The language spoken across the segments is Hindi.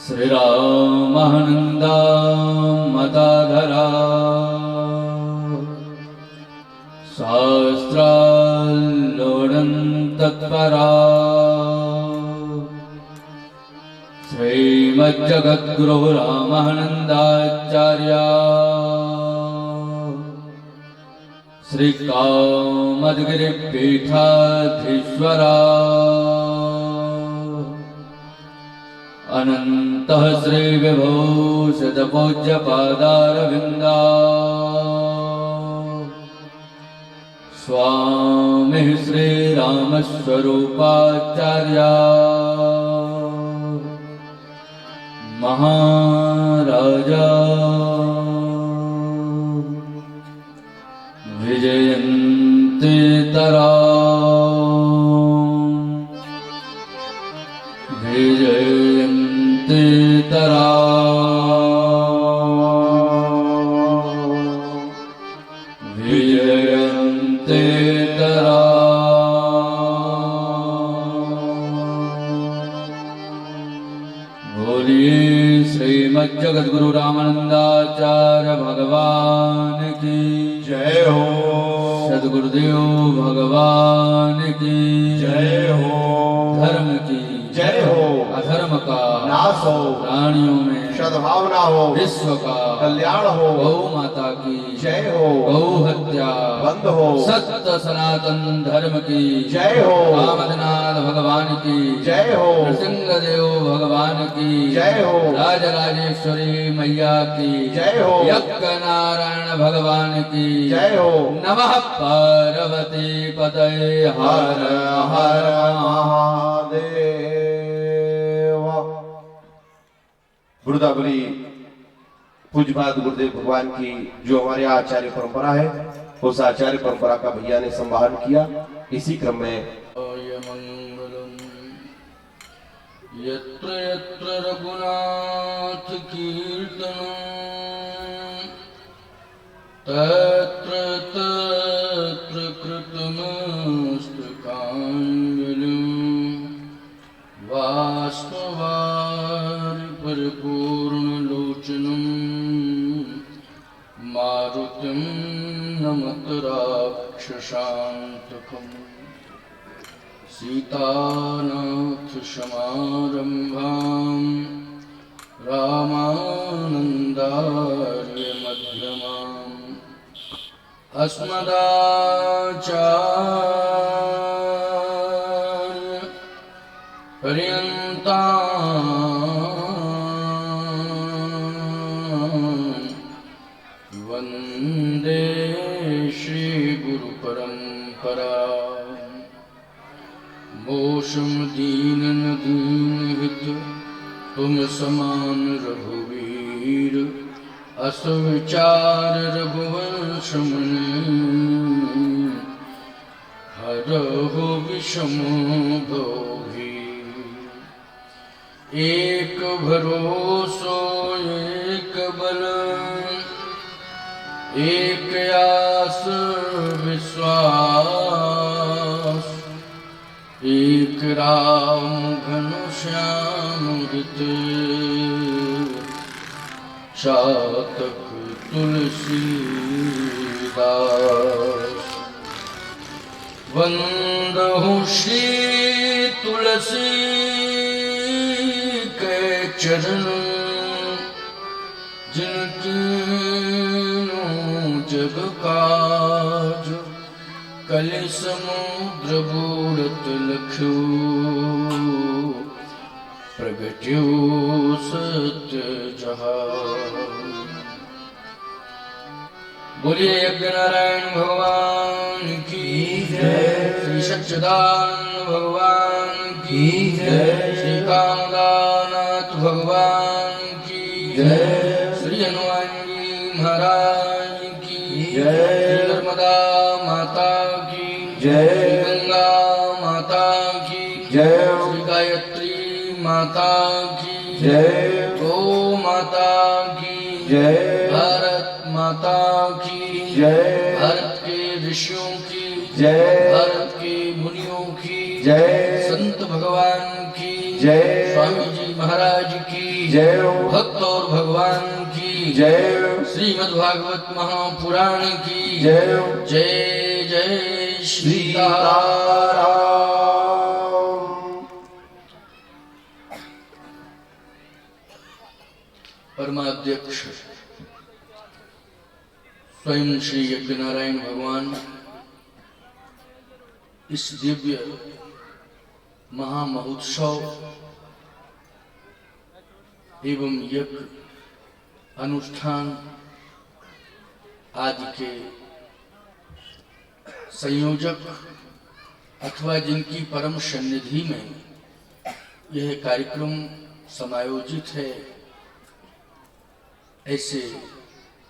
श्रीरामानन्दा मताधरा शास्त्राल्लोढन्तत्परा श्रीमज्जगद्गुरो रामानन्दाचार्या श्रीकामद्गिरिपीठाधीश्वरा अनन्तः श्रीविभूषितपूज्यपादारविन्दा स्वामी श्रीरामस्वरूपाचार्या महाराजा विजयन्ति तरा विजयन्ति तरा विजयन्ति तरा। बोलिए श्रीमज्जगद्गुरु रामानंदाचार्य भगवान की जय हो। सद्गुरुदेव भगवान की जय हो। धर्म की जय हो। अधर्म का नाश हो। प्राणियों में सद्भावना हो। विश्व का कल्याण हो। गौ माता की जय हो। गौ हत्या बंद हो। सत्य सनातन धर्म की जय हो। कामदनाथ भगवान की जय हो। नृसिंहदेव भगवान की जय हो। राजराजेश्वरी मैया की जय हो। यज्ञ नारायण भगवान की जय हो। नमः पार्वती पतये हर हर महादेव। गुरुदाबली पूज्यपाद गुरुदेव भगवान की जो हमारे आचार्य परंपरा है, उस आचार्य परंपरा का भैया ने संवाहन किया। इसी क्रम में यत्र यत्र रघुनाथ कीर्तनं तत्र तत्र कृतमस्तकाञ्जलिं बाष्पवारि परिपूर्णलोचनं मारुतिं नमत राक्षसान्तकम् सीतानाथ समारंभां रामानन्दार्य मध्यमाम् अस्मदाचार्य पर्यन्तां वन्दे श्रीगुरुपरम्परा। मोषम दीनन दीनहित तुम समान रघुवीर अस विचार रघुवंश मुनि हरहु विषमो भोगीर। एक भरोसो एक बल एक आस विश्वास एक राम घन श्याम हित चातक तुलसीदास। वंदहु श्री तुलसी के चरण जिनकी जग काज कलि समुद्र बूढ़त लख्यो प्रगट्यो सत्य जहां। बोलिए यज्ञ नारायण भगवान की जय। श्री सच्चिदानंद भगवान की जय। श्री कामदानाथ भगवान की जय। श्री हनुमानजी महाराज की जय। श्री नर्मदा माता की जय। श्री गंगा माता की जय। श्री गायत्री माता की जय। गौ माता की जय। भारत माता की जय। भारत के ऋषियों की जय। भारत के मुनियों की जय। संत भगवान की जय। स्वामी जी महाराज महाराज की जय हो। भक्त और भगवान की जय हो। श्रीमद् भागवत महापुराण की जय हो। जय जय सीताराम। परमाध्यक्ष स्वयं श्री यज्ञ नारायण भगवान इस दिव्य महामहोत्सव एवं यज्ञ अनुष्ठान आदि के संयोजक अथवा जिनकी परम सन्निधि में यह कार्यक्रम समायोजित है, ऐसे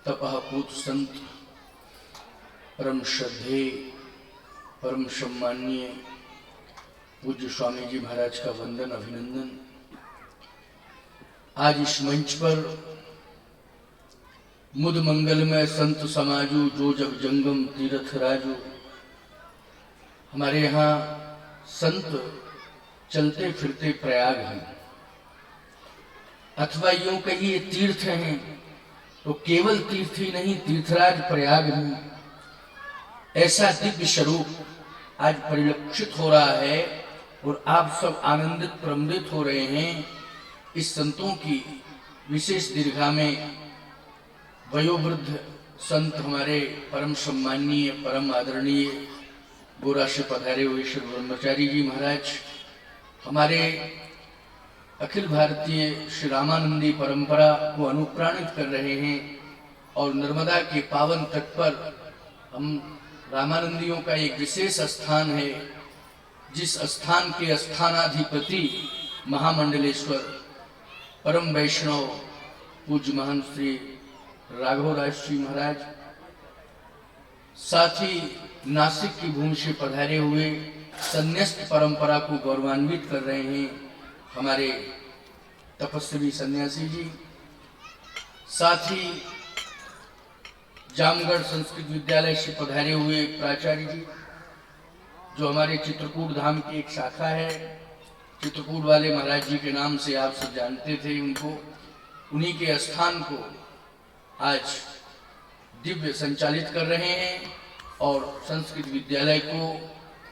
तपःपूत संत परम श्रद्धेय परम सम्माननीय पूज्य स्वामी जी महाराज का वंदन अभिनंदन। आज इस मंच पर मुद मंगलमय संत समाजू जो जग जंगम तीर्थ राजू, हमारे यहाँ संत चलते फिरते प्रयाग हैं अथवा यूं कहिए तीर्थ हैं, तो केवल तीर्थ ही नहीं तीर्थराज प्रयाग में ऐसा दिव्य स्वरूप आज परिलक्षित हो रहा है और आप सब आनंदित प्रमोदित हो रहे हैं। इस संतों की विशेष दीर्घा में वयोवृद्ध संत हमारे परम सम्माननीय परम आदरणीय गोरा से पधारे हुए श्री ब्रह्मचारी जी महाराज हमारे अखिल भारतीय श्री रामानंदी परंपरा को अनुप्राणित कर रहे हैं और नर्मदा के पावन तट पर हम रामानंदियों का एक विशेष स्थान है, जिस स्थान के स्थानाधिपति महामंडलेश्वर परम वैष्णव पूज्य महान श्री राघव राज जी महाराज, साथ ही नासिक की भूमि से पधारे हुए संन्यास्त परंपरा को गौरवान्वित कर रहे हैं हमारे तपस्वी सन्यासी जी, साथ ही जामगढ़ संस्कृत विद्यालय से पधारे हुए प्राचार्य जी, जो हमारे चित्रकूट धाम की एक शाखा है। चित्रकूट वाले महाराज जी के नाम से आप सब जानते थे उनको, उन्हीं के स्थान को आज दिव्य संचालित कर रहे हैं और संस्कृत विद्यालय को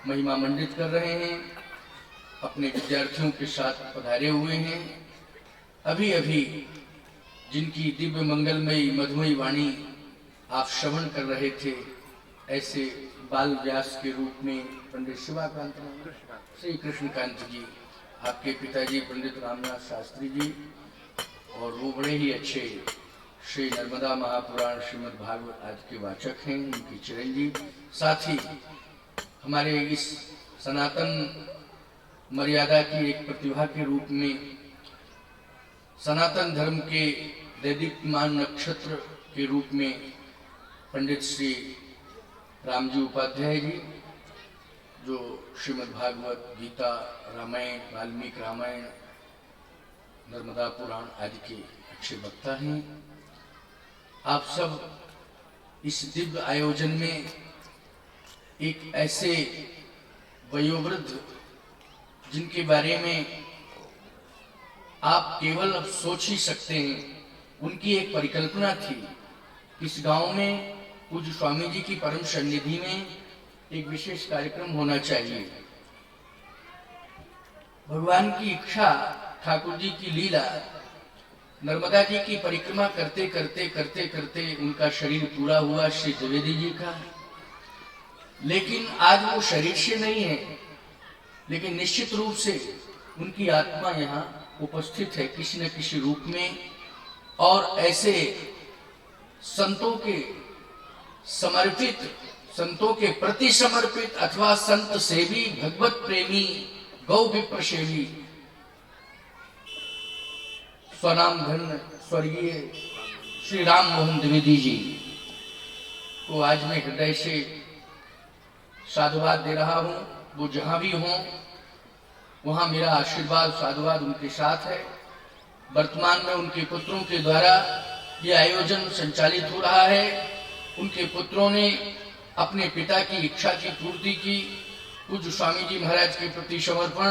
महिमा मंडित कर रहे हैं, अपने विद्यार्थियों के साथ पधारे हुए हैं। अभी अभी जिनकी दिव्य मंगलमयी मधुमयी वाणी आप श्रवण कर रहे थे, ऐसे बाल व्यास के रूप में पंडित शिवाकांत श्री कृष्णकांत जी, आपके पिताजी पंडित रामनाथ शास्त्री जी, और वो बड़े ही अच्छे श्री नर्मदा महापुराण श्रीमद् भागवत आदि के वाचक हैं, उनके चिरंजीव। साथ ही हमारे इस सनातन मर्यादा की एक प्रतिभा के रूप में सनातन धर्म के दैदिकमान नक्षत्र के रूप में पंडित श्री रामजी उपाध्याय जी, जो श्रीमद् भागवत गीता रामायण वाल्मीकि रामायण नर्मदा पुराण आदि के अच्छे वक्ता हैं। आप सब इस दिव्य आयोजन में एक ऐसे वयोवृद्ध जिनके बारे में आप केवल अब सोच ही सकते हैं, उनकी एक परिकल्पना थी, इस गांव में पूज्य स्वामी जी की परम सन्निधि में एक विशेष कार्यक्रम होना चाहिए। भगवान की इच्छा, ठाकुर जी की लीला, नर्मदा जी की परिक्रमा करते करते करते करते उनका शरीर पूरा हुआ श्री द्विवेदी जी का। लेकिन आज वो शरीर से नहीं है, लेकिन निश्चित रूप से उनकी आत्मा यहाँ उपस्थित है किसी न किसी रूप में, और ऐसे संतों के समर्पित, संतों के प्रति समर्पित अथवा संत सेवी, भगवत प्रेमी, गौ विप्र सेवी, स्वनाम धन्य स्वर्गीय श्री राम मोहन द्विवेदी जी को आज मैं हृदय से साधुवाद दे रहा हूँ। वो जहाँ भी हों वहाँ मेरा आशीर्वाद साधुवाद उनके साथ है। वर्तमान में उनके पुत्रों के द्वारा ये आयोजन संचालित हो रहा है। उनके पुत्रों ने अपने पिता की इच्छा की पूर्ति की, पूज्य स्वामी जी महाराज के प्रति समर्पण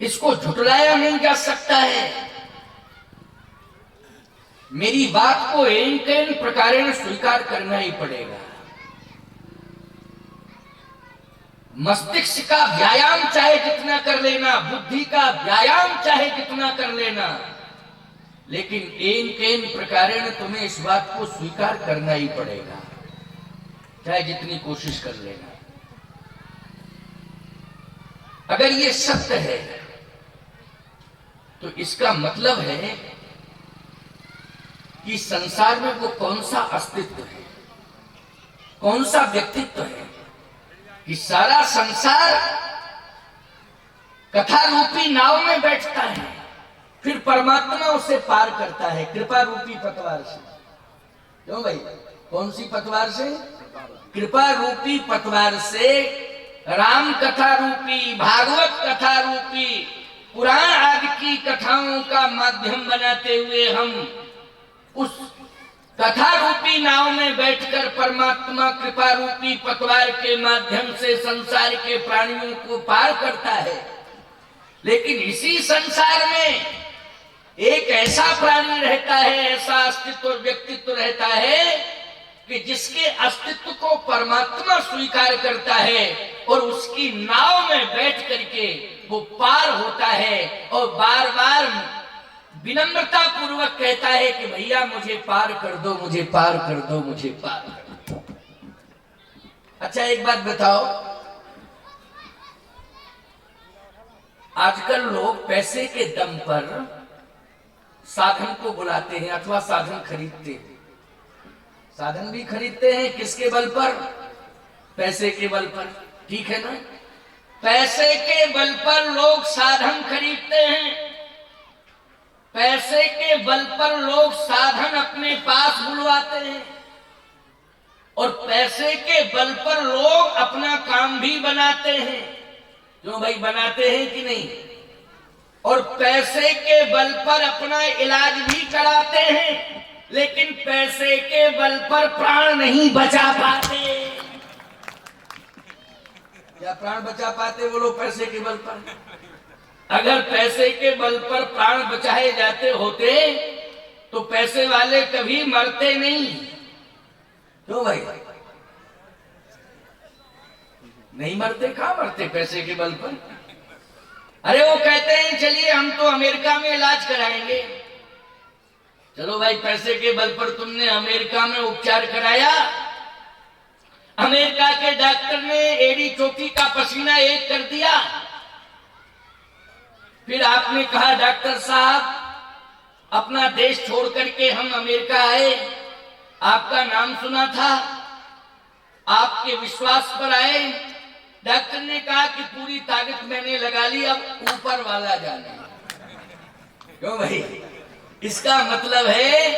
इसको झुटलाया नहीं जा सकता है। मेरी बात को एन कैन प्रकारेण स्वीकार करना ही पड़ेगा। मस्तिष्क का व्यायाम चाहे जितना कर लेना, बुद्धि का व्यायाम चाहे जितना कर लेना, लेकिन एन कैन प्रकारेण तुम्हें इस बात को स्वीकार करना ही पड़ेगा, चाहे जितनी कोशिश कर लेना। अगर ये सत्य है तो इसका मतलब है कि संसार में वो कौन सा अस्तित्व है, कौन सा व्यक्तित्व है कि सारा संसार कथा रूपी नाव में बैठता है, फिर परमात्मा उसे पार करता है कृपा रूपी पतवार से। क्यों भाई? कौन सी पतवार से? कृपा रूपी पतवार से। राम कथा रूपी, भागवत कथा रूपी, पुराण आदि की कथाओं का माध्यम बनाते हुए हम उस कथा रूपी नाव में बैठकर परमात्मा कृपा रूपी पतवार के माध्यम से संसार के प्राणियों को पार करता है। लेकिन इसी संसार में एक ऐसा प्राणी रहता है, ऐसा अस्तित्व और व्यक्तित्व रहता है कि जिसके अस्तित्व को परमात्मा स्वीकार करता है और उसकी नाव में बैठ करके वो पार होता है और बार बार विनम्रता पूर्वक कहता है कि भैया मुझे पार कर दो, मुझे पार कर दो, मुझे पार कर दो। अच्छा एक बात बताओ, आजकल लोग पैसे के दम पर साधन को बुलाते हैं अथवा साधन खरीदते हैं। साधन भी खरीदते हैं किसके बल पर? पैसे के बल पर। ठीक है ना? पैसे के बल पर लोग साधन खरीदते हैं, पैसे के बल पर लोग साधन अपने पास बुलवाते हैं और पैसे के बल पर लोग अपना काम भी बनाते हैं। क्यों भाई? बनाते हैं कि नहीं? और पैसे के बल पर अपना इलाज भी कराते हैं, लेकिन पैसे के बल पर प्राण नहीं बचा पाते। क्या प्राण बचा पाते वो लोग पैसे के बल पर? अगर पैसे के बल पर प्राण बचाए जाते होते तो पैसे वाले कभी मरते नहीं। क्यों भाई? नहीं मरते। कहां मरते पैसे के बल पर? अरे वो कहते हैं चलिए हम तो अमेरिका में इलाज कराएंगे। चलो भाई, पैसे के बल पर तुमने अमेरिका में उपचार कराया, अमेरिका के डॉक्टर ने एड़ी चोटी का पसीना एक कर दिया, फिर आपने कहा डॉक्टर साहब अपना देश छोड़ करके हम अमेरिका आए, आपका नाम सुना था, आपके विश्वास पर आए। डॉक्टर ने कहा कि पूरी ताकत मैंने लगा ली, अब ऊपर वाला जाने। क्यों भाई? इसका मतलब है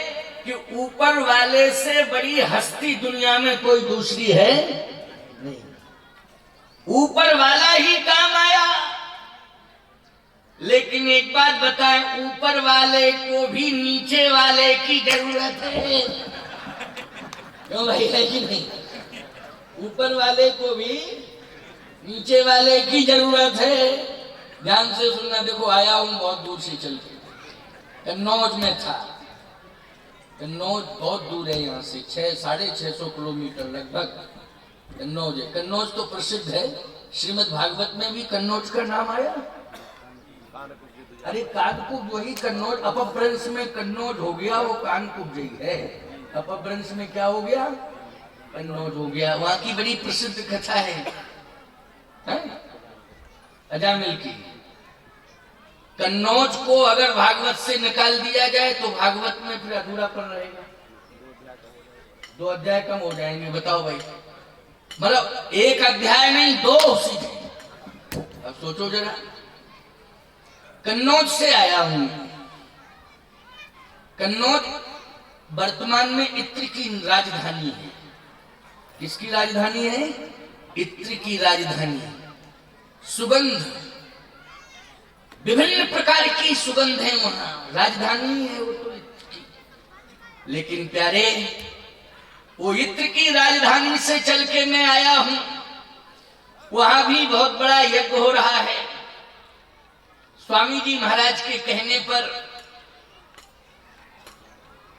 कि ऊपर वाले से बड़ी हस्ती दुनिया में कोई दूसरी है नहीं। ऊपर वाला ही काम आया। लेकिन एक बात बताएं, ऊपर वाले को भी नीचे वाले की जरूरत है। क्यों भाई? है कि नहीं? ऊपर वाले को भी नीचे वाले की जरूरत है। ध्यान से सुनना। देखो, आया हूं बहुत दूर से चल के, कन्नौज में था। कन्नौज बहुत दूर है यहाँ से, 600-650 किलोमीटर लगभग कन्नौज है। कन्नौज तो प्रसिद्ध है, श्रीमद् भागवत में भी कन्नौज का नाम आया। अरे कानकुब्ज वही कन्नौज, अपभ्रंश में कन्नौज हो गया, वो कानकुब्ज ही है। अपभ्रंश में क्या हो गया? कन्नौज हो गया। वहां की बड़ी प्रसिद्ध कथा है अजामिल की। कन्नौज को अगर भागवत से निकाल दिया जाए तो भागवत में फिर अधूरापन रहेगा, 2 अध्याय कम हो जाएंगे। बताओ भाई, मतलब 1 अध्याय नहीं 2 सीधे। अब सोचो जरा, कन्नौज से आया हूं। कन्नौज वर्तमान में इत्र की राजधानी है। किसकी राजधानी है? इत्र की राजधानी। सुगंध, विभिन्न प्रकार की सुगंध है वहां, राजधानी है वो तो इत्र की। लेकिन प्यारे, वो इत्र की राजधानी से चल के मैं आया हूं, वहां भी बहुत बड़ा यज्ञ हो रहा है। स्वामी जी महाराज के कहने पर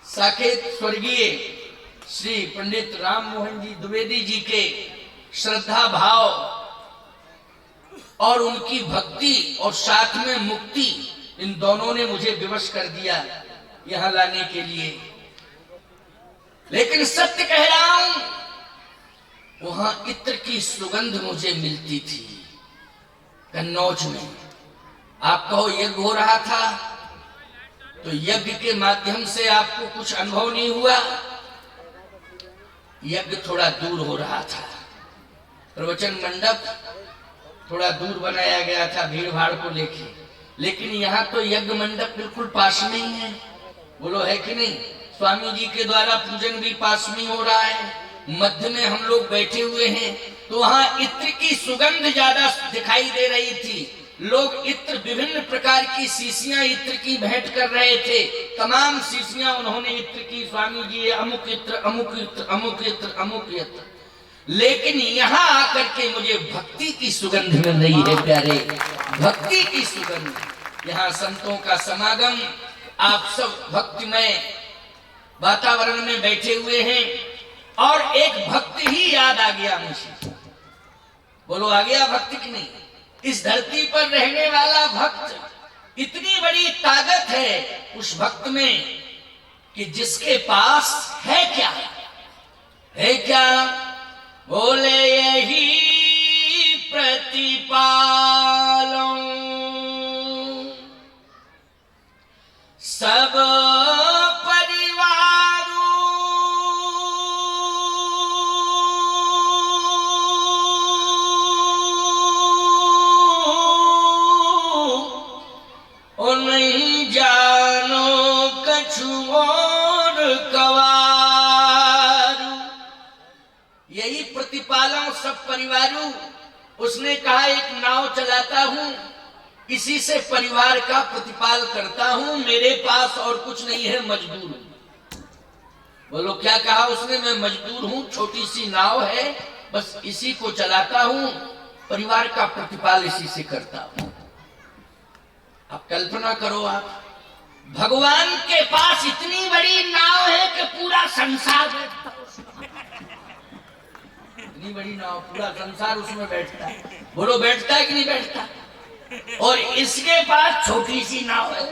साकेत स्वर्गीय श्री पंडित राम मोहन जी द्विवेदी जी के श्रद्धा भाव और उनकी भक्ति और साथ में मुक्ति, इन दोनों ने मुझे विवश कर दिया यहां लाने के लिए। लेकिन सत्य कह रहा हूं, वहां इत्र की सुगंध मुझे मिलती थी कन्नौज में। आप कहो यज्ञ हो रहा था, तो यज्ञ के माध्यम से आपको कुछ अनुभव नहीं हुआ? यज्ञ थोड़ा दूर हो रहा था, प्रवचन मंडप थोड़ा दूर बनाया गया था भीड़ भाड़ को लेके, लेकिन यहाँ तो यज्ञ मंडप बिल्कुल पास में ही है। बोलो है कि नहीं? स्वामी जी के द्वारा पूजन भी पास में हो रहा है, मध्य में हम लोग बैठे हुए हैं, तो वहां इत्र की सुगंध ज्यादा दिखाई दे रही थी। लोग इत्र, विभिन्न प्रकार की शीशियां इत्र की भेंट कर रहे थे, तमाम शीशियां उन्होंने इत्र की, स्वामी जी अमुक इत्र, अमुक इत्र, अमुक इत्र, अमुक इत्र। लेकिन यहाँ आकर के मुझे भक्ति की सुगंध मिल रही है प्यारे, भक्ति की सुगंध। यहाँ संतों का समागम, आप सब भक्तिमय वातावरण में बैठे हुए हैं, और एक भक्त ही याद आ गया मुझे। बोलो आ गया भक्त की नहीं? इस धरती पर रहने वाला भक्त, इतनी बड़ी ताकत है उस भक्त में कि जिसके पास है क्या, है क्या? बोले यही प्रतिपालम सब प्रतिपालन सब परिवारों। उसने कहा एक नाव चलाता हूं, इसी से परिवार का प्रतिपाल करता हूं, मेरे पास और कुछ नहीं है, मजदूर हूं। बोलो क्या कहा उसने? मैं मजदूर हूं, छोटी सी नाव है, बस इसी को चलाता हूं, परिवार का प्रतिपाल इसी से करता हूं। अब कल्पना करो आप, भगवान के पास इतनी बड़ी नाव है कि पूरा संसार बैठता है, इतनी बड़ी नाव, पूरा संसार उसमें बैठता है। बोलो बैठता है कि नहीं बैठता? और इसके पास छोटी सी नाव है,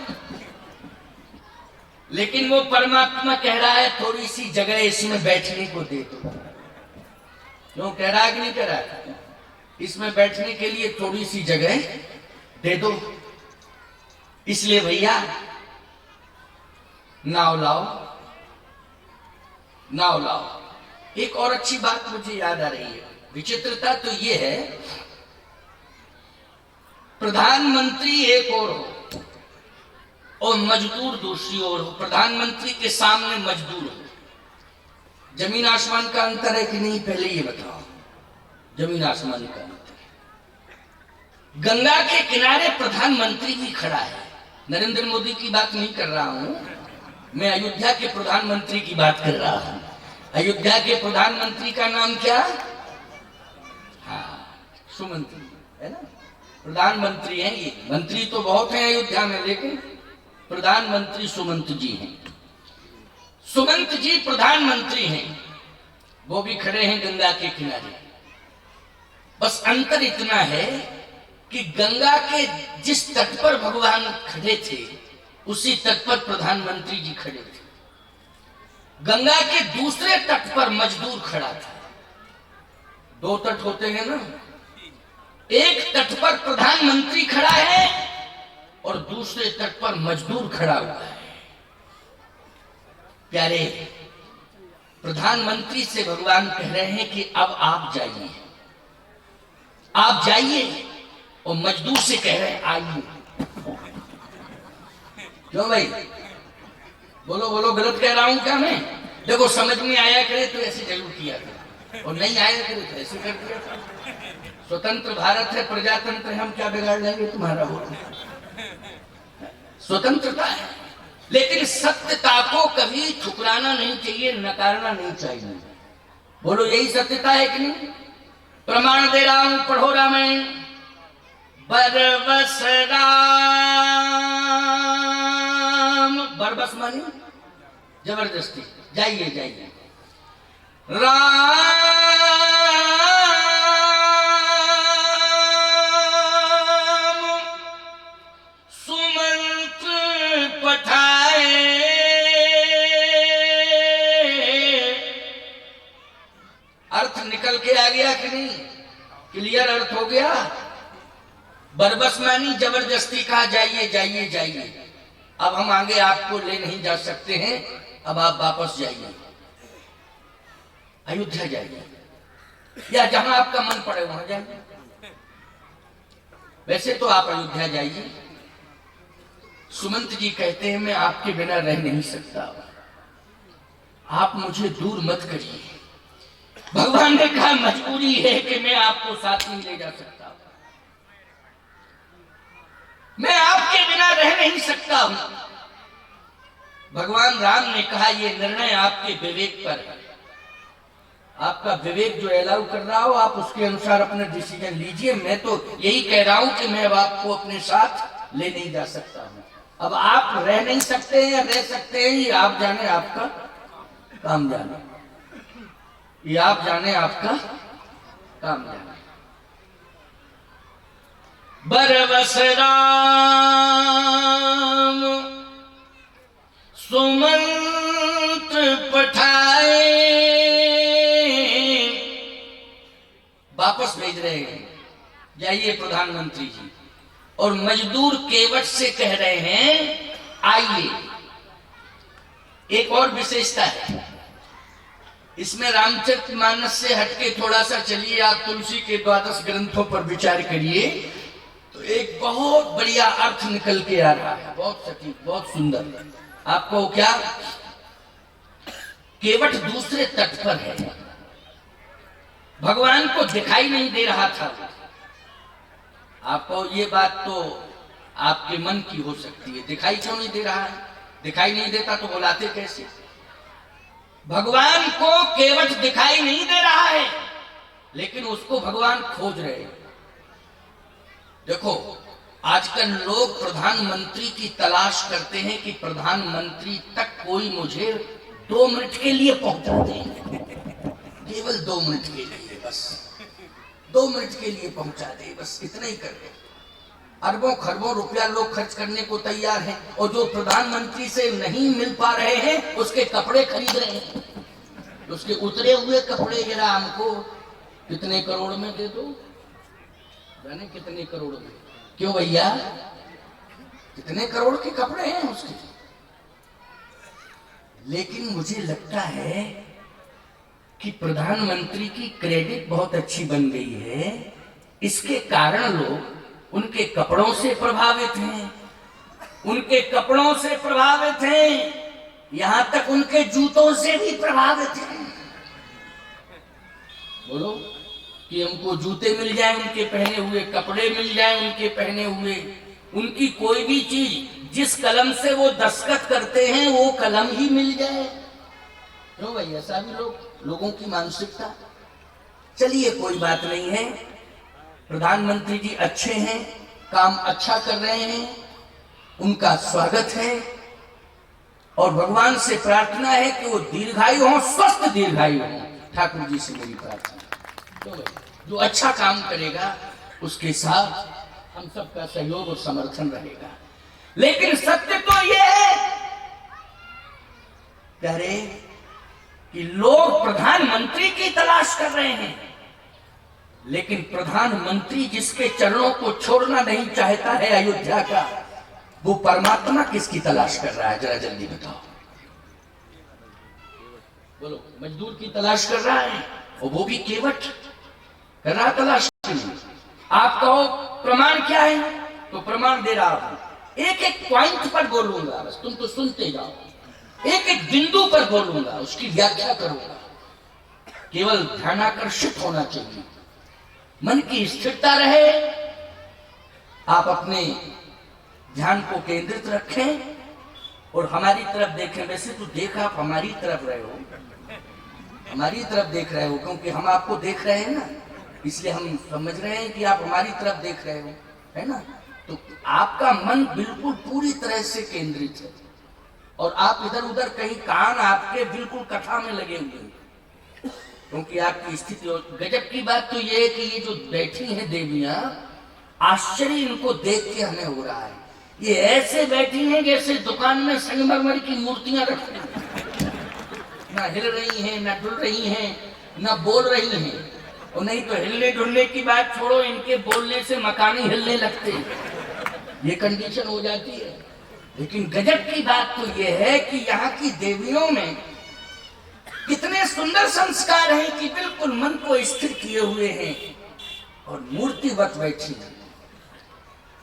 लेकिन वो परमात्मा कह रहा है थोड़ी सी जगह इसमें बैठने को दे दो। क्यों कह रहा है कि नहीं कह रहा है? इसमें बैठने के लिए थोड़ी सी जगह दे दो। इसलिए भैया नाव लाओ, नाव लाओ। एक और अच्छी बात मुझे याद आ रही है, विचित्रता तो ये है, प्रधानमंत्री एक और हो और मजदूर दूसरी ओर हो, प्रधानमंत्री के सामने मजदूर हो। जमीन आसमान का अंतर है कि नहीं? पहले ये बताओ, जमीन आसमान का अंतर। गंगा के किनारे प्रधानमंत्री भी खड़ा है। नरेंद्र मोदी की बात नहीं कर रहा हूं मैं, अयोध्या के प्रधानमंत्री की बात कर रहा हूं। अयोध्या के प्रधानमंत्री का नाम क्या? हाँ, सुमंत्री है ना, प्रधानमंत्री हैं ये। मंत्री तो बहुत हैं अयोध्या में, लेकिन प्रधानमंत्री सुमंत जी हैं। सुमंत जी प्रधानमंत्री हैं, वो भी खड़े हैं गंगा के किनारे। बस अंतर इतना है कि गंगा के जिस तट पर भगवान खड़े थे, उसी तट पर प्रधानमंत्री जी खड़े थे। गंगा के दूसरे तट पर मजदूर खड़ा था। दो तट होते हैं ना, एक तट पर प्रधानमंत्री खड़ा है और दूसरे तट पर मजदूर खड़ा हुआ है। प्यारे, प्रधानमंत्री से भगवान कह रहे हैं कि अब आप जाइए, आप जाइए, और मजदूर से कह रहे हैं आइए। क्यों भाई? बोलो बोलो, गलत कह रहा हूं क्या मैं? देखो समझ में आया करे तो ऐसे जरूर किया करे, और नहीं आया करे तो ऐसे कर दिया करे। स्वतंत्र भारत है, प्रजातंत्र है, हम क्या बिगाड़ लेंगे तुम्हारा? हो स्वतंत्रता है, लेकिन सत्यता को कभी ठुकराना नहीं चाहिए, नकारना नहीं चाहिए। बोलो यही सत्यता है कि नहीं? प्रमाण दे रहा हूं, पढ़ो रामायण। बरबस राम, बरबस मानी जबरदस्ती, जाइए जाइए, राम सुमंत पठाए, अर्थ निकल के आ गया कि नहीं? क्लियर अर्थ हो गया? बरबस मानी जबरदस्ती कहा जाइए जाइए जाइए, अब हम आगे आपको ले नहीं जा सकते हैं, अब आप वापस जाइए, अयोध्या जाइए, या जहां आपका मन पड़े वहां जाइए। वैसे तो आप अयोध्या जाइए। सुमंत जी कहते हैं मैं आपके बिना रह नहीं सकता, आप मुझे दूर मत करिए। भगवान ने कहा मजबूरी है कि मैं आपको साथ नहीं ले जा सकता, मैं आपके बिना रह नहीं सकता हूं। भगवान राम ने कहा यह निर्णय आपके विवेक पर है, आपका विवेक जो अलाउ कर रहा हो आप उसके अनुसार अपना डिसीजन लीजिए। मैं तो यही कह रहा हूं कि मैं अब आपको अपने साथ ले नहीं जा सकता हूं। अब आप रह नहीं सकते हैं या रह सकते हैं, ये आप जाने, आपका काम जाने, ये आप जाने, आपका काम जाने। बरबस राम सुमंत पठाए, वापस भेज रहे हैं, जाइए प्रधानमंत्री जी। और मजदूर केवट से कह रहे हैं आइए। एक और विशेषता है इसमें, रामचरितमानस से हटके थोड़ा सा चलिए, आप तुलसी के 12 ग्रंथों पर विचार करिए तो एक बहुत बढ़िया अर्थ निकल के आ रहा है, बहुत सटीक, बहुत सुंदर। आपको क्या, केवट दूसरे तट पर है, भगवान को दिखाई नहीं दे रहा था। आपको ये बात तो आपके मन की हो सकती है, दिखाई क्यों नहीं दे रहा है? दिखाई नहीं देता तो बुलाते कैसे? भगवान को केवट दिखाई नहीं दे रहा है, लेकिन उसको भगवान खोज रहे हैं। देखो आजकल लोग प्रधानमंत्री की तलाश करते हैं कि प्रधानमंत्री तक कोई मुझे 2 मिनट के लिए पहुंचा दे, केवल 2 मिनट के लिए, बस 2 मिनट के लिए पहुंचा दे, बस इतना ही कर दे। अरबों खरबों रुपया लोग खर्च करने को तैयार हैं, और जो प्रधानमंत्री से नहीं मिल पा रहे हैं उसके कपड़े खरीद रहे हैं, उसके उतरे हुए कपड़े। जरा हमको कितने करोड़ में दे दो, जाने कितने करोड़ में, क्यों भैया कितने करोड़ के कपड़े हैं उसके। लेकिन मुझे लगता है कि प्रधानमंत्री की क्रेडिट बहुत अच्छी बन गई है, इसके कारण लोग उनके कपड़ों से प्रभावित हैं, उनके कपड़ों से प्रभावित हैं, यहां तक उनके जूतों से भी प्रभावित हैं। बोलो कि हमको जूते मिल जाए, उनके पहने हुए कपड़े मिल जाए, उनके पहने हुए, उनकी कोई भी चीज जिस कलम से वो दस्तखत करते हैं वो कलम ही मिल जाए। क्यों भाई, ऐसा भी लोगों की मानसिकता। चलिए कोई बात नहीं है, प्रधानमंत्री जी अच्छे हैं, काम अच्छा कर रहे हैं, उनका स्वागत है, और भगवान से प्रार्थना है कि वो दीर्घायु हो, स्वस्थ दीर्घायु हो। ठाकुर जी से मेरी प्रार्थना, तो जो अच्छा काम करेगा उसके साथ हम सबका सहयोग और समर्थन रहेगा। लेकिन सत्य तो यह है कह रहे कि लोग प्रधानमंत्री की तलाश कर रहे हैं, लेकिन प्रधानमंत्री जिसके चरणों को छोड़ना नहीं चाहता है अयोध्या का, वो परमात्मा किसकी तलाश कर रहा है? जरा जल्दी बताओ। बोलो, मजदूर की तलाश कर रहा है, और वो भी केवट कर रहा तलाश। आप कहो प्रमाण क्या है, तो प्रमाण दे रहा हूं, एक एक पॉइंट पर बोलूंगा, बस तुम तो सुनते जाओ, एक एक बिंदु पर बोलूंगा, उसकी व्याख्या करूंगा। केवल ध्यानाकर्षित होना चाहिए, मन की स्थिरता रहे, आप अपने ध्यान को केंद्रित रखें और हमारी तरफ देखें। वैसे तो देख आप हमारी तरफ रहे हो, हमारी तरफ देख रहे हो, क्योंकि हम आपको देख रहे हैं ना, इसलिए हम समझ रहे हैं कि आप हमारी तरफ देख रहे हो। है ना। तो आपका मन बिल्कुल पूरी तरह से केंद्रित है और आप इधर उधर कहीं कान आपके बिल्कुल कथा में लगे हुए हैं, क्योंकि आपकी स्थिति। गजब की बात तो ये है कि ये जो बैठी हैं देवियां, आश्चर्य इनको देख के हमें हो रहा है। ये ऐसे बैठी हैं जैसे दुकान में संगमरमर की मूर्तियां रखी हैं, ना हिल रही हैं, ना डुल रही हैं, ना बोल रही हैं। और नहीं तो हिलने डुलने की बात छोड़ो, इनके बोलने से मकान ही हिलने लगते हैं, ये कंडीशन हो जाती है। लेकिन गजब की बात तो ये है कि यहाँ की देवियों में कितने सुंदर संस्कार हैं कि बिल्कुल मन को स्थिर किए हुए हैं और मूर्तिवत बैठी हैं।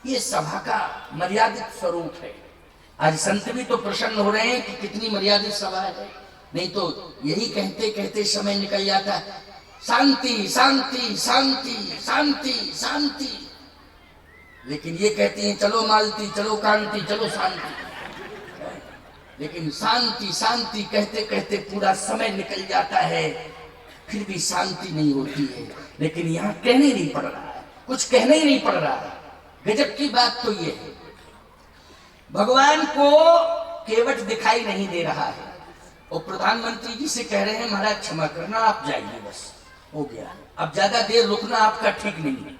ये सभा का मर्यादित स्वरूप है। आज संत भी तो प्रसन्न हो रहे हैं कि कितनी मर्यादित सभा है, नहीं तो यही कहते कहते समय निकल जाता है, शांति शांति शांति शांति शांति। लेकिन ये कहती हैं चलो मालती, चलो कांति, चलो शांति। लेकिन शांति शांति कहते कहते पूरा समय निकल जाता है, फिर भी शांति नहीं होती है। लेकिन यहाँ कहने नहीं पड़ रहा है, कुछ कहने ही नहीं पड़ रहा है। गजब की बात तो ये है, भगवान को केवट दिखाई नहीं दे रहा है और प्रधानमंत्री जी से कह रहे हैं महाराज क्षमा करना, आप जाइए, बस हो गया, अब ज्यादा देर रुकना आपका ठीक नहीं है,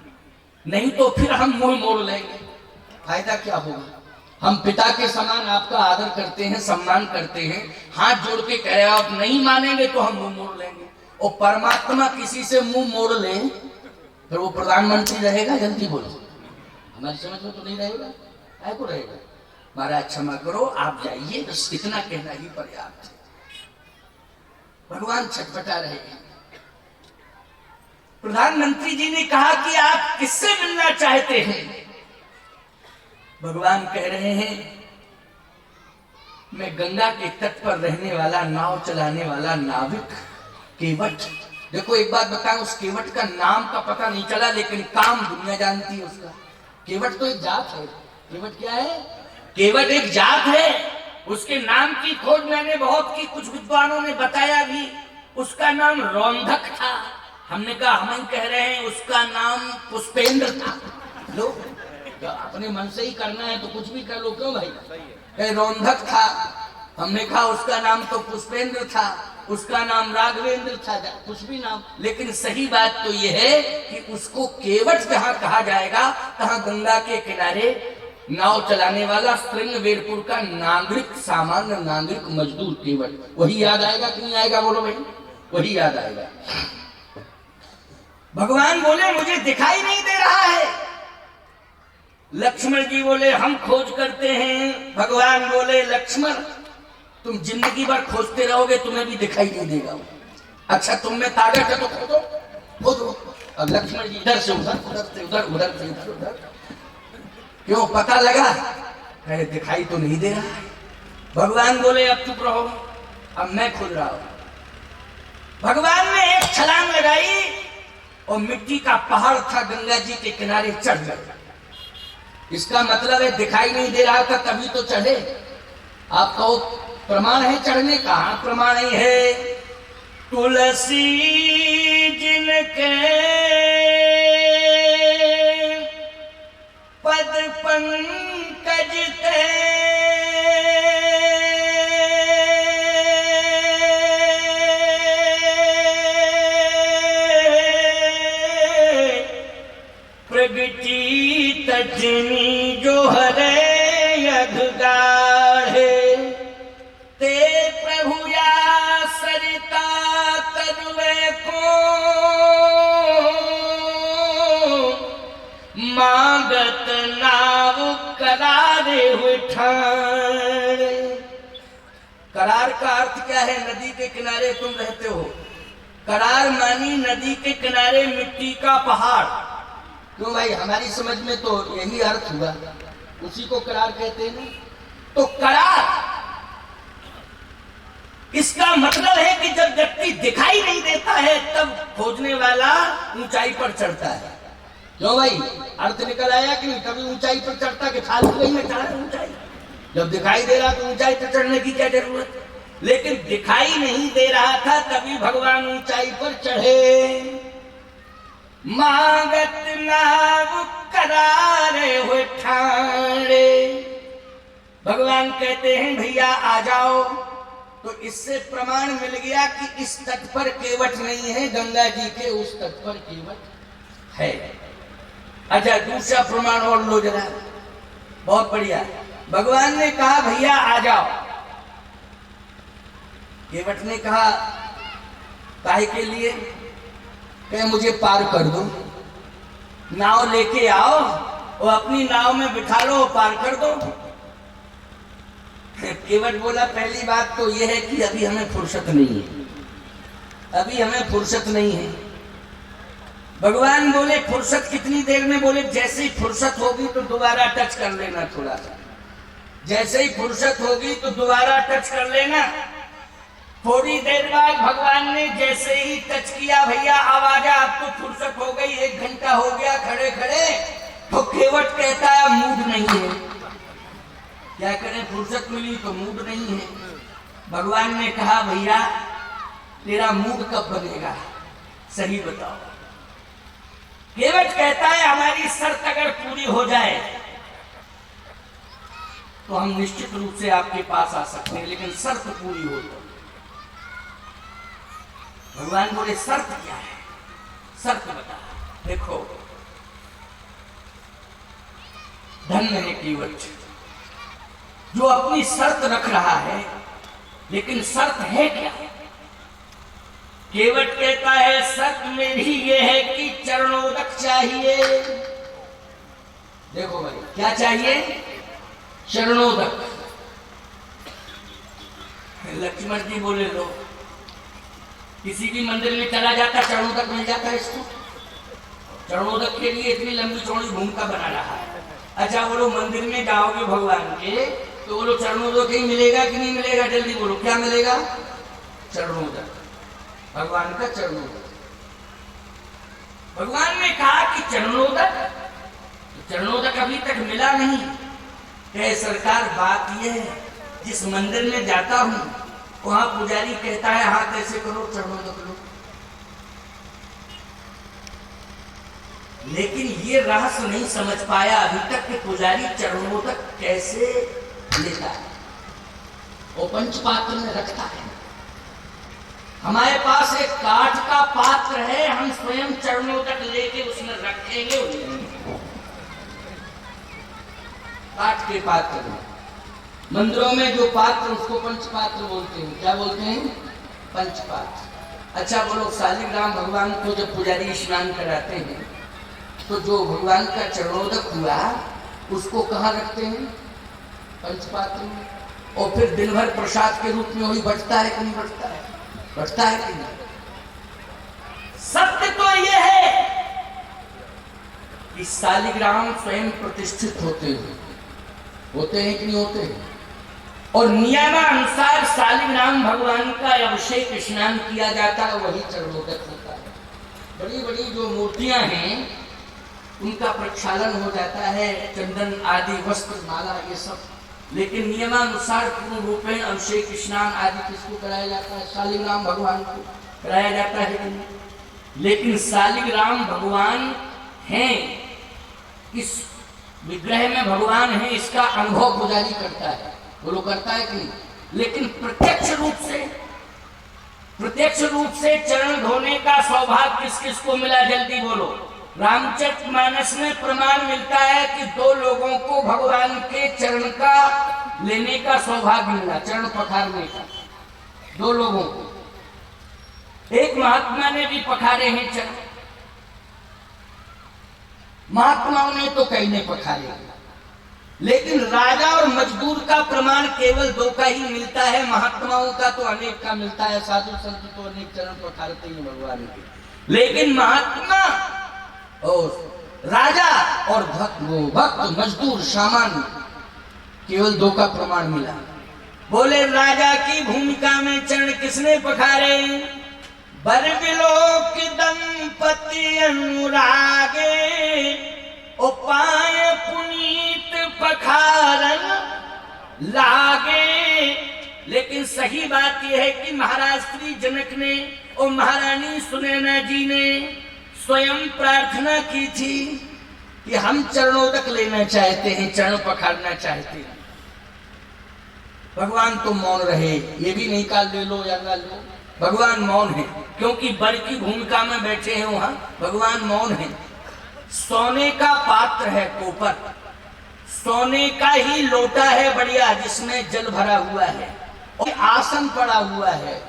नहीं तो फिर हम मुंह मोड़ लेंगे। फायदा क्या होगा? हम पिता के समान आपका आदर करते हैं, सम्मान करते हैं, हाथ जोड़ के कह रहे हैं, आप नहीं मानेंगे तो हम मुंह मोड़ लेंगे। और परमात्मा किसी से मुंह मोड़ ले फिर वो प्रधानमंत्री रहेगा? जल्दी बोलो, हमारी समझ में तो नहीं रहेगा, क्या को रहेगा? महाराज क्षमा करो, आप जाइए, बस इतना कहना ही पर्याप्त है। भगवान छटपटा रहे हैं। प्रधानमंत्री जी ने कहा कि आप किससे मिलना चाहते हैं? भगवान कह रहे हैं मैं गंगा के तट पर रहने वाला, नाव चलाने वाला नाविक केवट। देखो एक बात बताऊं, उस केवट का नाम का पता नहीं चला, लेकिन काम दुनिया जानती है उसका। केवट तो एक जात है। केवट क्या है? केवट एक जात है। उसके नाम की खोज मैंने बहुत की, कुछ विद्वानों ने बताया भी, उसका नाम रौंधक था। हमने कहा हम कह रहे हैं उसका नाम पुष्पेंद्र था। लो, अपने मन से ही करना है तो कुछ भी कर लो, क्यों भाई? रौंधक था, हमने कहा उसका नाम तो पुष्पेंद्र था, उसका नाम राघवेंद्र था, कुछ भी नाम। लेकिन सही बात तो यह है कि उसको केवट जहां कहा जाएगा, तहां गंगा के किनारे नाव चलाने वाला श्रृंगवेरपुर का नागरिक, सामान्य नागरिक मजदूर केवट, वही याद आएगा कि नहीं आएगा? बोलो भाई, वही याद आएगा। भगवान बोले मुझे दिखाई नहीं दे रहा है। लक्ष्मण जी बोले हम खोज करते हैं। भगवान बोले लक्ष्मण तुम जिंदगी भर खोजते रहोगे, तुम्हें भी दिखाई नहीं देगा। अच्छा तुम में ताकत है तो खोजो, खोजो। अब लक्ष्मण जी इधर से उधर, उधर से उधर, उधर से इधर, उधर। क्यों? पता लगा, अरे दिखाई तो नहीं दे रहा है। भगवान बोले अब चुप रहो, अब मैं खोज रहा हूं। भगवान ने एक छलांग लगाई और मिट्टी का पहाड़ था गंगा जी के किनारे, चढ़ गए। इसका मतलब है दिखाई नहीं दे रहा था तभी तो चढ़े। आप कहो प्रमाण है चढ़ने का? हाँ प्रमाण ही है। तुलसी जिनके पद पंकज ते प्रगति तजनी जो हरे यघगाढ़े ते प्रभु या सरिता तरुवे को मागत नाव करारे उठाए। करार का अर्थ क्या है? नदी के किनारे तुम रहते हो। करार मानी नदी के किनारे मिट्टी का पहाड़। क्यों भाई? हमारी समझ में तो यही अर्थ हुआ, उसी को करार कहते हैं। तो करार इसका मतलब है कि जब व्यक्ति दिखाई नहीं देता है तब खोजने वाला ऊंचाई पर चढ़ता है। क्यों भाई? अर्थ निकल आया कि नहीं? कभी ऊंचाई पर चढ़ता कि फालतू ही में चढ़ा ऊंचाई? जब दिखाई दे रहा तो ऊंचाई पर चढ़ने की क्या जरूरत? लेकिन दिखाई नहीं दे रहा था तभी भगवान ऊंचाई पर चढ़े। मांगत नाव करारे हुए ठाणे। भगवान कहते हैं भैया आ जाओ। तो इससे प्रमाण मिल गया कि इस तट पर केवट नहीं है, गंगा जी के उस तट पर केवट है। अच्छा, दूसरा प्रमाण और लो जरा, बहुत बढ़िया। भगवान ने कहा भैया आ जाओ। केवट ने कहा काहे के लिए? कहे मुझे पार कर दो, नाव लेके आओ और अपनी नाव में बिठा लो, पार कर दो। केवट बोला पहली बात तो यह है कि अभी हमें फुर्सत नहीं है, अभी हमें फुर्सत नहीं है। भगवान बोले फुर्सत कितनी देर में? बोले जैसे ही फुर्सत होगी तो दोबारा टच कर लेना थोड़ा सा, जैसे ही फुर्सत होगी तो दोबारा टच कर लेना। थोड़ी देर बाद भगवान ने जैसे ही टच किया, भैया आवाज अब तो फुर्सत हो गई, 1 घंटा हो गया खड़े खड़े। तो केवट कहता है मूड नहीं है, क्या करें, फुर्सत मिली तो मूड नहीं है। भगवान ने कहा भैया तेरा मूड कब बनेगा, सही बताओ। केवट कहता है हमारी शर्त अगर पूरी हो जाए तो हम निश्चित रूप से आपके पास आ सकते हैं, लेकिन शर्त पूरी हो तो। भगवान बोले शर्त क्या है? शर्त बता। देखो धन्य है केवट जो अपनी शर्त रख रहा है, लेकिन शर्त है क्या? केवट कहता है शर्त मेरी ये है कि चरणोदक चाहिए। देखो भाई क्या चाहिए? चरणोदक। लक्ष्मण जी बोले लो, किसी भी मंदिर में चला जाता चरणोदक मिल जाता है इसको। चरणोदक के लिए इतनी लंबी चौड़ी भूमिका बना रहा है। अच्छा बोलो मंदिर में जाओगे भगवान के तो बोलो चरणोदक ही मिलेगा कि नहीं मिलेगा? जल्दी बोलो क्या मिलेगा? चरणोदक, भगवान का चरणोदक। भगवान ने कहा कि चरणोदक, तो चरणोदक अभी तक मिला नहीं। कहे सरकार बात यह है जिस मंदिर में जाता हूं वहां पुजारी कहता है हाथ ऐसे करो चरणोदक लो, लेकिन ये रहस्य नहीं समझ पाया अभी तक कि पुजारी चरणोदक कैसे लेता है। वो पंचपात्र में रखता है। हमारे पास एक काठ का पात्र है, हम स्वयं चरणोदक लेके उसमें रखेंगे। काठ के पात्र में, मंदिरों में जो पात्र उसको पंचपात्र बोलते हैं। क्या बोलते हैं? पंचपात्र। अच्छा बोलो शालिग्राम भगवान को जब पुजारी स्नान कराते हैं तो जो भगवान का चरणोदक हुआ उसको कहाँ रखते हैं? पंचपात्र में। और फिर दिन भर प्रसाद के रूप में वही बचता है कि नहीं बचता है? बचता है कि नहीं? सत्य तो यह है कि शालिग्राम स्वयं प्रतिष्ठित होते हैं कि नहीं होते हैं? और नियमानुसार शालिग्राम भगवान का अभिषेक स्नान किया जाता है, वही चरणोदक होता है। बड़ी बड़ी जो मूर्तियां हैं उनका प्रक्षालन हो जाता है, चंदन आदि वस्त्र माला ये सब, लेकिन नियमानुसार पूर्ण रूप में अभिषेक स्नान आदि किसको कराया जाता है? शालिग्राम भगवान को कराया जाता है। लेकिन शालिग्राम भगवान हैं, इस विग्रह में भगवान है, इसका अनुभव पुजारी करता है। बोलो करता है कि नहीं? लेकिन प्रत्यक्ष रूप से चरण धोने का सौभाग्य किस किस को मिला? जल्दी बोलो। रामचरितमानस में प्रमाण मिलता है कि 2 लोगों को भगवान के चरण का लेने का सौभाग्य मिला, चरण पखारने का। 2 लोगों को। एक महात्मा ने भी पखारे हैं चरण, महात्माओं ने तो कई ने पखारे, लेकिन राजा और मजदूर का प्रमाण केवल 2 का ही मिलता है। महात्माओं का तो अनेक का मिलता है, साधु संत तो अनेक चरण पखारते हैं भगवान के, लेकिन महात्मा और राजा और भक्त मजदूर सामान्य केवल 2 का प्रमाण मिला। बोले राजा की भूमिका में चरण किसने पखारे? बरबिलोक दंपति अनुरागे उपाय पुनीत पखारन लागे। लेकिन सही बात यह है कि महाराज श्री जनक ने और महारानी सुनैना जी ने स्वयं प्रार्थना की थी कि हम चरणों तक लेना चाहते हैं, चरण पखारना चाहते हैं। भगवान तो मौन रहे, ये भी नहीं कहा ले लो या ना लो, भगवान मौन है, क्योंकि बड़ की भूमिका में बैठे हैं वहां, भगवान मौन है। सोने का पात्र है कोपर, सोने का ही लोटा है बढ़िया जिसमें जल भरा हुआ है, और आसन पड़ा हुआ है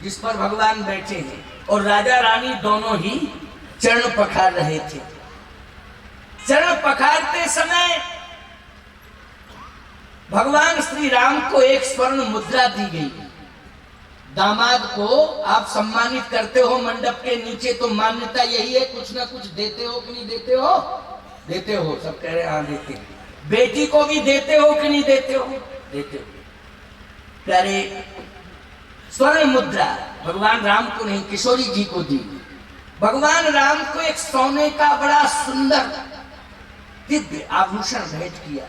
जिस पर भगवान बैठे हैं, और राजा रानी दोनों ही चरण पखार रहे थे। चरण पखारते समय भगवान श्री राम को एक स्वर्ण मुद्रा दी गई। दामाद को आप सम्मानित करते हो मंडप के नीचे तो मान्यता यही है, कुछ ना कुछ देते हो कि नहीं देते हो? देते हो, सब कह रहे हैं हाँ देते हैं। बेटी को भी देते हो कि नहीं देते हो? देते हो। प्यारे, स्वर्ण मुद्रा भगवान राम को नहीं, किशोरी जी को दी। भगवान राम को एक सोने का बड़ा सुंदर दिव्य आभूषण भेंट किया।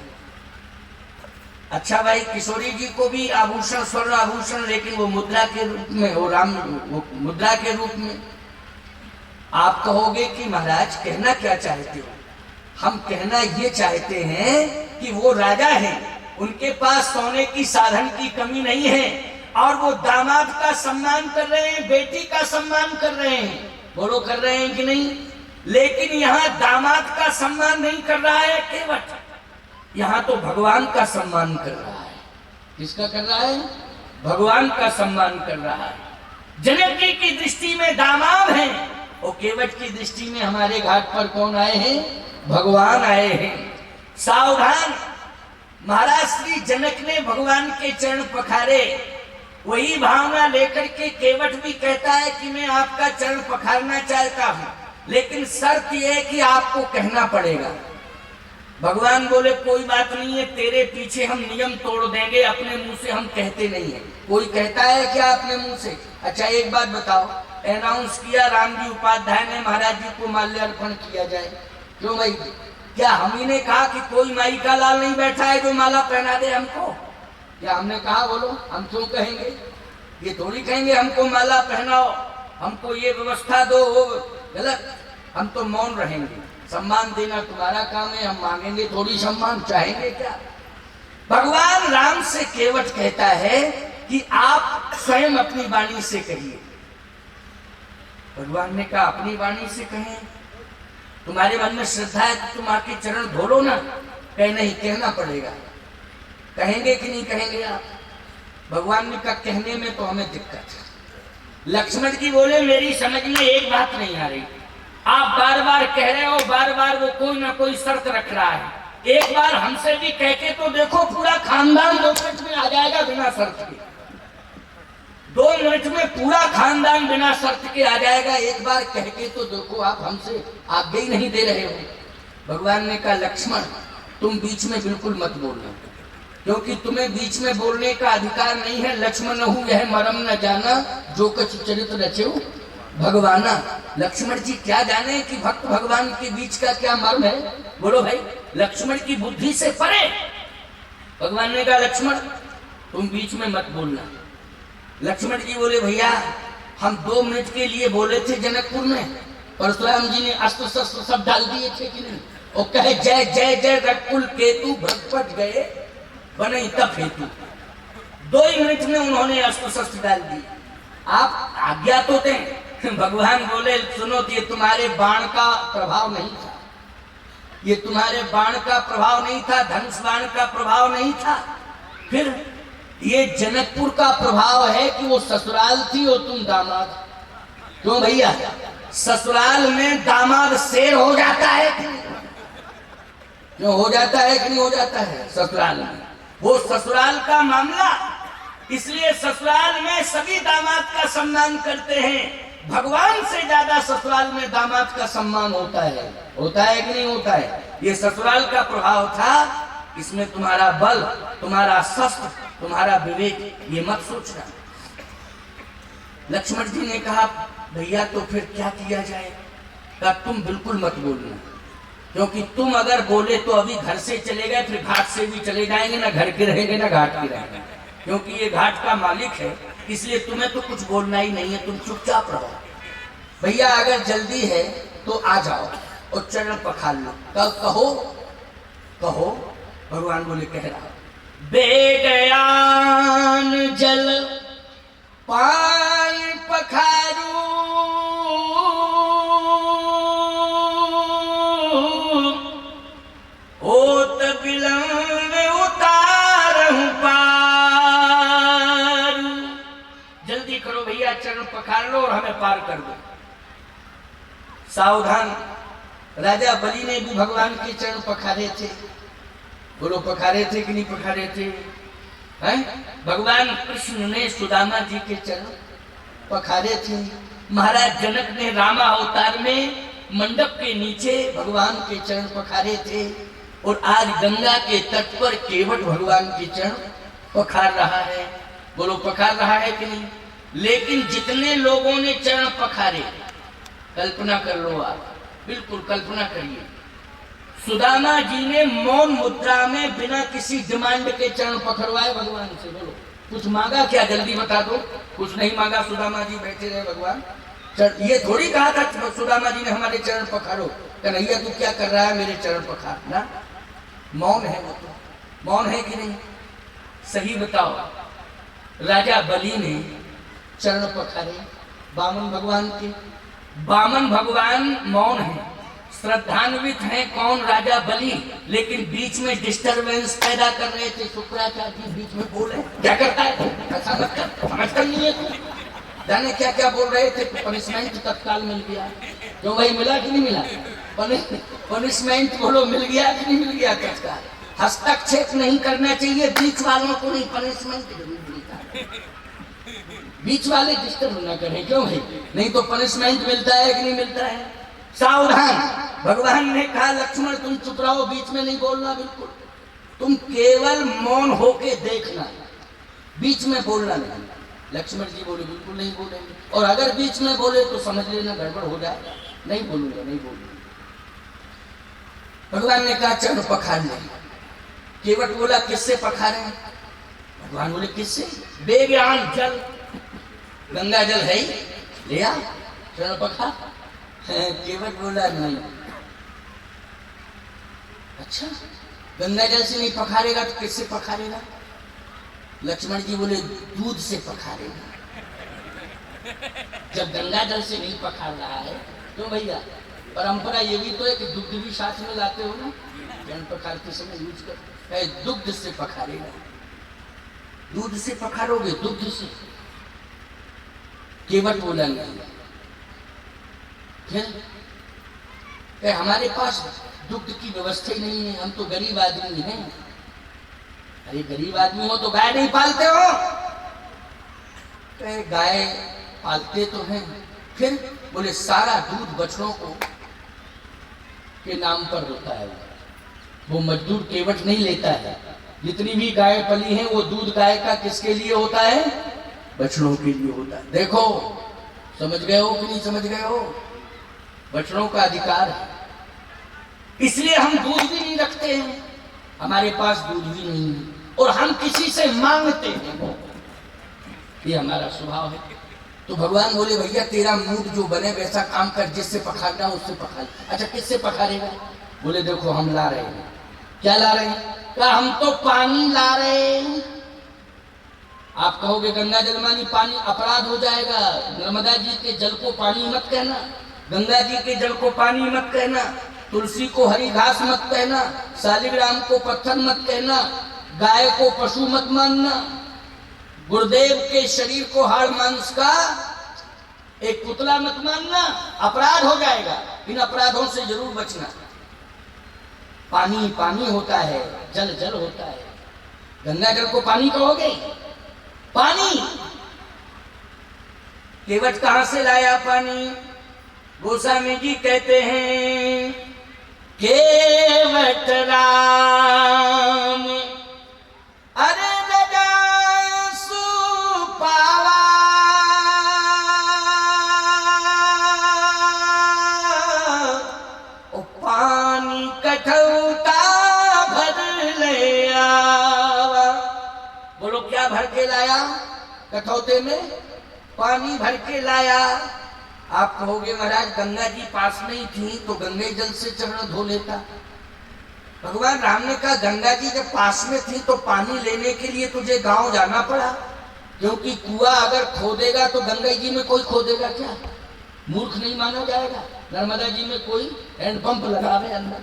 अच्छा भाई, किशोरी जी को भी आभूषण, स्वर्ण आभूषण, लेकिन वो मुद्रा के रूप में, वो मुद्रा के रूप में। आप कहोगे कि महाराज कहना क्या चाहते हो? हम कहना ये चाहते हैं कि वो राजा हैं, उनके पास सोने की साधन की कमी नहीं है, और वो दामाद का सम्मान कर रहे हैं, बेटी का सम्मान कर रहे हैं। बोलो, कर रहे हैं कि नहीं? लेकिन यहाँ दामाद का सम्मान नहीं कर रहा है केवट, यहाँ तो भगवान का सम्मान कर रहा है। किसका कर रहा है? भगवान का सम्मान कर रहा है। जनक जी की दृष्टि में दामाद हैं, और केवट की दृष्टि में हमारे घाट पर कौन आए हैं? भगवान आए हैं। सावधान, महाराज श्री जनक ने भगवान के चरण पखारे, वही भावना लेकर के केवट भी कहता है कि मैं आपका चरण पखारना चाहता हूं, लेकिन शर्त यह है कि आपको कहना पड़ेगा। भगवान बोले कोई बात नहीं है, तेरे पीछे हम नियम तोड़ देंगे, अपने मुंह से हम कहते नहीं है। कोई कहता है क्या अपने मुंह से? अच्छा एक बात बताओ, अनाउंस किया रामजी उपाध्याय ने महाराज जी को माल्यार्पण किया जाए, क्यों भाई? क्या हम ही ने कहा कि कोई माई का लाल नहीं बैठा है जो माला पहना दे हमको? क्या हमने कहा? बोलो, हम क्यों कहेंगे? ये थोड़ी कहेंगे हमको माला पहनाओ, हमको ये व्यवस्था दो, वो गलत। हम तो मौन रहेंगे, सम्मान देना तुम्हारा काम है, हम मांगेंगे थोड़ी सम्मान, चाहेंगे क्या? भगवान राम से केवट कहता है कि आप स्वयं अपनी वाणी से कहिए। भगवान ने कहा अपनी वाणी से कहें? तुम्हारे मन में श्रद्धा है तो तुम आके चरण धो लो ना। कहे नहीं, कहना पड़ेगा। कहेंगे कि नहीं कहेंगे आप? भगवान ने कहा कहने में तो हमें दिक्कत है। लक्ष्मण जी बोले मेरी समझ में एक बात नहीं आ रही, आप बार बार कह रहे हो, बार बार वो कोई ना कोई शर्त रख रहा है, एक बार हमसे भी कह के तो देखो, पूरा खानदान 2 मिनट में आ जाएगा बिना शर्त के। 2 मिनट में पूरा खानदान बिना शर्त के आ जाएगा, एक बार कह के तो देखो, आप हमसे आगे ही नहीं दे रहे हो। भगवान ने कहा लक्ष्मण तुम बीच में बिल्कुल मत बोलना, क्योंकि तुम्हें बीच में बोलने का अधिकार नहीं है। लक्ष्मण हूं यह मरम न जाना, जो कछु चरित्र रचे भगवाना। लक्ष्मण जी क्या जाने कि भक्त भगवान के बीच का क्या मर्म है? बोलो भाई, लक्ष्मण की बुद्धि से परे। भगवान ने कहा लक्ष्मण तुम बीच में मत बोलना। लक्ष्मण जी बोले भैया हम 2 मिनट के लिए बोले थे जनकपुर में, परशुराम जी ने अस्त्र शस्त्र सब डाल दिए थे कि नहीं? और कहे जय जय जय रकुल केतु भ्रगपट गए बने तब हेतु। 2 मिनट में उन्होंने अस्त्र शस्त्र डाल दिए। आप आज्ञा तो दें। भगवान बोले सुनो, ये तुम्हारे बाण का प्रभाव नहीं था, ये तुम्हारे बाण का प्रभाव नहीं था, धनुष बाण का प्रभाव नहीं था, फिर ये जनकपुर का प्रभाव है कि वो ससुराल थी और तुम दामाद। क्यों भैया? ससुराल में दामाद शेर हो जाता है कि नहीं? क्यों हो जाता है कि नहीं हो जाता है? ससुराल में वो ससुराल का मामला, इसलिए ससुराल में सभी दामाद का सम्मान करते हैं। भगवान से ज्यादा ससुराल में दामाद का सम्मान होता है। होता है कि नहीं होता है? ये ससुराल का प्रभाव था। इसमें तुम्हारा बल, तुम्हारा शस्त्र, तुम्हारा विवेक, ये मत सोचना। लक्ष्मण जी ने कहा भैया तो फिर क्या किया जाए? कहा तुम बिल्कुल मत बोलना, क्योंकि तुम अगर बोले तो अभी घर से चले गए, फिर घाट से भी चले जाएंगे, ना घर के रहेंगे ना घाट के रहेंगे, क्योंकि ये घाट का मालिक है, इसलिए तुम्हें तो कुछ बोलना ही नहीं है, तुम चुपचाप रहो। भैया अगर जल्दी है तो आ जाओ और चरण पखार लो। कहो कहो। भगवान बोले कह रहा बेगयान जल पानी पखारू होत बिलंब उतारहूं पार। जल्दी करो भैया, चरण पखार लो और हमें पार कर दो। सावधान, राजा बलि ने भी भगवान के चरण पखारे थे। बोलो पखारे थे कि नहीं पखारे थे? हैं? भगवान कृष्ण ने सुदामा जी के चरण पखारे थे। महाराज जनक ने रामा अवतार में मंडप के नीचे भगवान के चरण पखारे थे। और आज गंगा के तट पर केवट भगवान के चरण पखार रहा है। बोलो पखार रहा है कि नहीं? लेकिन जितने लोगों ने चरण पखारे, कल्पना कर लो आप, बिल्कुल कल्पना करिए। सुदामा जी ने मौन मुद्रा में बिना किसी डिमांड के चरण पखरवाए भगवान से। बोलो कुछ मांगा क्या? जल्दी बता दो। कुछ नहीं मांगा, सुदामा जी बैठे रहे। भगवान ये थोड़ी कहा था सुदामा जी ने हमारे चरण पखारो, कन्हैया तू क्या कर रहा है, मेरे चरण पखार ना। मौन है वो, तो मौन है कि नहीं? सही बताओ। राजा बलि ने चरण पखारे वामन भगवान के। वामन भगवान मौन है, श्रद्धान्वित हैं। कौन? राजा बलि। लेकिन बीच में डिस्टरबेंस पैदा कर रहे थे। शुक्राचार्य जी बीच में बोले, क्या करता है ऐसा मत कर, समझता नहीं है तू। जाने क्या क्या बोल रहे थे। पनिशमेंट तत्काल मिल गया। क्यों भाई, मिला कि नहीं मिला? पनिशमेंट बोलो मिल गया कि नहीं मिल गया तत्काल? हस्तक्षेप नहीं करना चाहिए, बीच वालों को नहीं, पनिशमेंट जरूर मिलता है। बीच वाले डिस्टर्ब ना करें, क्यों भाई? नहीं तो पनिशमेंट मिलता है कि नहीं मिलता है? सावधान, भगवान ने कहा लक्ष्मण तुम चुप रहो, बीच में नहीं बोलना बिल्कुल। तुम केवल मौन होके देखना, बीच में बोलना नहीं। लक्ष्मण जी बोले बिल्कुल नहीं बोलेंगे, और अगर बीच में बोले तो समझ लेना गड़बड़ हो जाएगा। नहीं बोलूंगा, नहीं बोलूंगा। भगवान ने कहा चरण पखार ले। केवट बोला किससे पखारे? भगवान बोले किससे? बेज्ञान जल, गंगा जल है ही, ले आ चरण पखार। केवट बोला नहीं। अच्छा, गंगा जल से नहीं पखारेगा तो किससे पखारेगा? लक्ष्मण जी बोले दूध से पखारेगा। जब गंगा जल से नहीं पखार रहा है तो भैया परंपरा ये भी तो है कि दुग्ध भी साथ में लाते हो ना, जन पखारते समय यूज कर, दुग्ध से पखारेगा। दूध से पखारोगे, दुग्ध से। केवट बोला नहीं। फिर हमारे पास दुग्ध की व्यवस्था ही नहीं है, हम तो गरीब आदमी हैं। अरे गरीब आदमी हो तो गाय नहीं पालते हो? गाय पालते तो हैं। फिर बोले सारा दूध बछड़ों को के नाम पर होता है। वो मजदूर केवट नहीं लेता है। जितनी भी गाय पली हैं वो दूध गाय का किसके लिए होता है? बछड़ों के लिए होता है। देखो, समझ गए हो कि नहीं समझ गए हो? बछड़ों का अधिकार है, इसलिए हम दूध भी नहीं रखते हैं। हमारे पास दूध भी नहीं है और हम किसी से मांगते हैं, ये हमारा स्वभाव है। तो भगवान बोले भैया तेरा मूड जो बने वैसा काम कर, जिससे पखारना उससे पखार। अच्छा किससे पखारेगा? बोले देखो हम ला रहे हैं। क्या ला रहे हैं? क्या? हम तो पानी ला रहे हैं। आप कहोगे गंगा जल मानी पानी, अपराध हो जाएगा। नर्मदा जी के जल को पानी मत कहना, गंगा जी के जल को पानी मत कहना, तुलसी को हरी घास मत कहना, शालिग्राम को पत्थर मत कहना, गाय को पशु मत मानना, गुरुदेव के शरीर को हाड़ मांस का एक पुतला मत मानना। अपराध हो जाएगा, इन अपराधों से जरूर बचना। पानी पानी होता है, जल जल होता है। गंगा जल को पानी कहोगे? पानी। केवट कहां से लाया पानी? गोस्वामी जी कहते हैं केवट राम अरे रजा सुपावा ओ पानी कठौता भर ले आवा। बोलो क्या भर के लाया? कठौते में पानी भर के लाया। आप कहोगे महाराज गंगा जी पास में ही थी तो गंगे जल से चरण धो लेता। भगवान राम ने कहा गंगा जी जब पास में थी तो पानी लेने के लिए तुझे गांव जाना पड़ा, क्योंकि कुआं अगर खोदेगा तो गंगा जी में कोई खोदेगा क्या? मूर्ख नहीं माना जाएगा। नर्मदा जी में कोई हैंडपंप लगावे अंदर,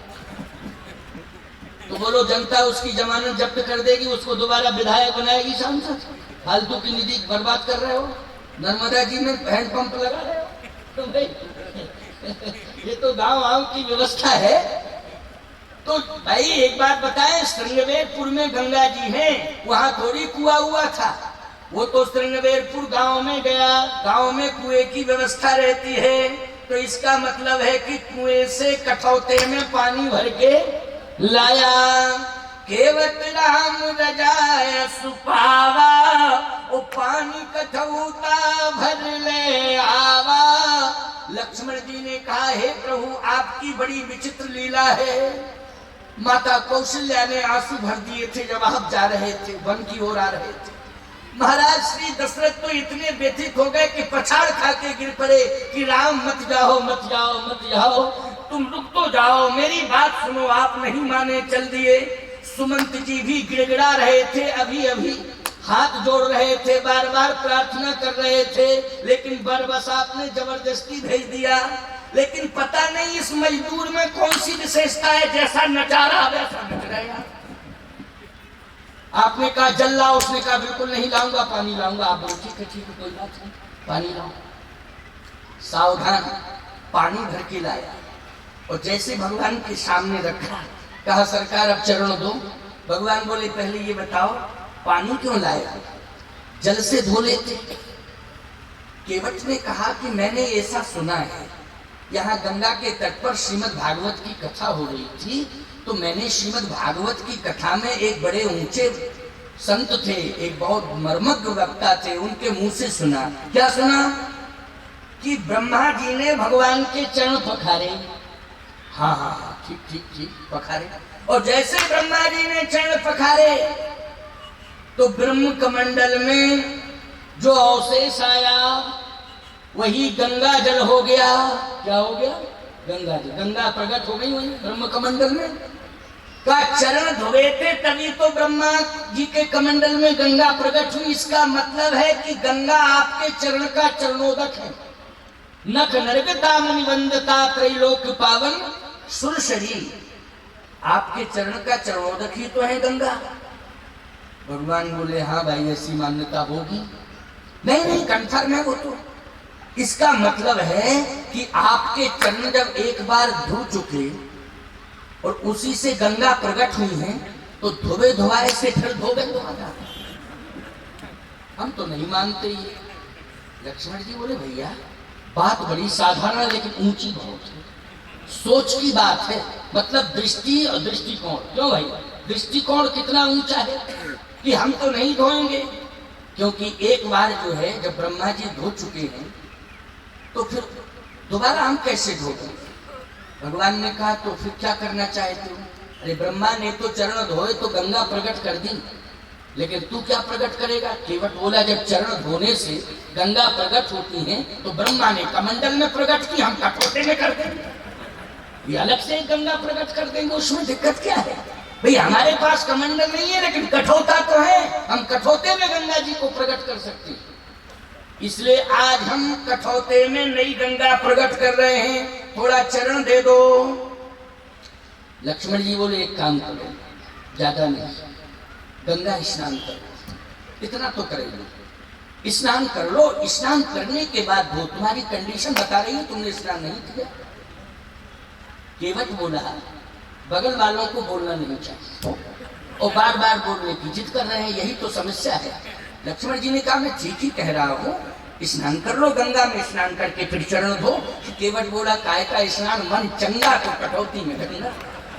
तो बोलो जनता उसकी जमानत जब्त कर देगी, उसको दोबारा विधायक बनाएगी सांसद? फालतू की निधि बर्बाद कर रहे हो। नर्मदा जी में हैंडपंप लगा रहे हो तो भाई ये तो गांव की व्यवस्था है। तो भाई एक बात बताएं, श्रृंगवेरपुर में गंगा जी हैं, वहां थोड़ी कुआं हुआ था। वो तो श्रृंगवेरपुर गांव में गया, गांव में कुएं की व्यवस्था रहती है, तो इसका मतलब है कि कुएं से कठौते में पानी भर के लाया। केवट राम रजाय सुपावा, ओ पानी कठौता भर ले आवा। लक्ष्मण जी ने कहा हे प्रभु आपकी बड़ी विचित्र लीला है। माता कौशल्या ने आंसू भर दिए थे जब आप जा रहे थे, वन की ओर आ रहे थे। महाराज श्री दशरथ तो इतने व्यथित हो गए कि पछाड़ खा के गिर पड़े कि राम मत जाओ मत जाओ मत जाओ, तुम रुक तो जाओ, मेरी बात सुनो। आप नहीं माने, चल दिए। सुमंत जी भी गिड़गिड़ा रहे थे, अभी अभी हाथ जोड़ रहे थे, बार बार प्रार्थना कर रहे थे, लेकिन बरबस आपने जबरदस्ती भेज दिया। लेकिन पता नहीं इस मजदूर में कौन सी विशेषता है, जैसा नचारा वैसा नच रहा। आपने कहा जल लाओ, उसने कहा बिल्कुल नहीं लाऊंगा, पानी लाऊंगा। आप बोलो ठीक है कोई बात नहीं, पानी लाओ। सावधान, पानी भर के लाया और जैसे भगवान के सामने रखा, कहा सरकार अब चरण दो। भगवान बोले पहले ये बताओ पानी क्यों लाया, जल से धो लेते। केवट ने कहा कि मैंने ऐसा सुना है, यहाँ गंगा के तट पर श्रीमद् भागवत की कथा हो रही थी, तो मैंने श्रीमद् भागवत की कथा में एक बड़े ऊंचे संत थे, एक बहुत मर्मज्ञ वक्ता थे, उनके मुंह से सुना। क्या सुना? कि ब्रह्मा जी ने भगवान के चरण पखारे। हाँ हाँ हाँ ठीक ठीक ठीक पखारे। और जैसे ब्रह्मा जी ने चरण पखारे तो ब्रह्म कमंडल में जो अवशेष आया वही गंगा जल हो गया। क्या हो गया? गंगा जल। गंगा प्रकट हो गई वही ब्रह्म कमंडल में। का चरण धोए थे तभी तो ब्रह्मा जी के कमंडल में गंगा प्रकट हुई। इसका मतलब है कि गंगा आपके चरण का चरणोदक है। नख नरगता मुनिवंदता त्रैलोक पावन सुर शरीर, आपके चरण का चरणोदक ही तो है गंगा। भगवान बोले हाँ भाई ऐसी मान्यता होगी। नहीं नहीं कंफर्म है वो तो। इसका मतलब है कि आपके चरण जब एक बार धो चुके और उसी से गंगा प्रकट हुई है तो धोबे धोआए से फिर धोबे धोआ। हम तो नहीं मानते ये। लक्ष्मण जी बोले भैया बात बड़ी साधारण है लेकिन ऊंची बहुत है, सोच की बात है। मतलब दृष्टि और दृष्टिकोण। क्यों भाई? दृष्टिकोण कितना ऊंचा है कि हम तो नहीं धोएंगे, क्योंकि एक बार जो है जब ब्रह्मा जी धो चुके हैं तो फिर दोबारा हम कैसे धोएंगे? भगवान ने कहा तो फिर क्या करना चाहते हो? अरे ब्रह्मा ने तो चरण धोए तो गंगा प्रकट कर दी, लेकिन तू क्या प्रकट करेगा? केवट बोला जब चरण धोने से गंगा प्रकट होती है तो ब्रह्मा ने कमंडल में प्रकट की, हम कठोते में कर देंगे। ये अलग से गंगा प्रकट कर देंगे, उसमें दिक्कत क्या है भाई? हमारे पास कमंडल नहीं है लेकिन कठोता तो है, हम कठोते में गंगा जी को प्रकट कर सकते हैं। इसलिए आज हम कठौते में नई गंगा प्रकट कर रहे हैं, थोड़ा चरण दे दो। लक्ष्मण जी बोले एक काम करो, ज्यादा नहीं, गंगा स्नान करो, इतना तो करेंगे। स्नान कर लो, स्नान करने के बाद वो तुम्हारी कंडीशन बता रही है, तुमने स्नान नहीं किया। केवट बोला बगल वालों को बोलना नहीं चाहिए और बार बार बोलने की जिद कर रहे हैं, यही तो समस्या है। लक्ष्मण जी ने कहा मैं ठीक ही कह रहा हूँ, स्नान कर लो, गंगा में स्नान करके फिर चरण धो। केवट बोला काय का स्नान, मन चंगा तो कटौती में गंगा।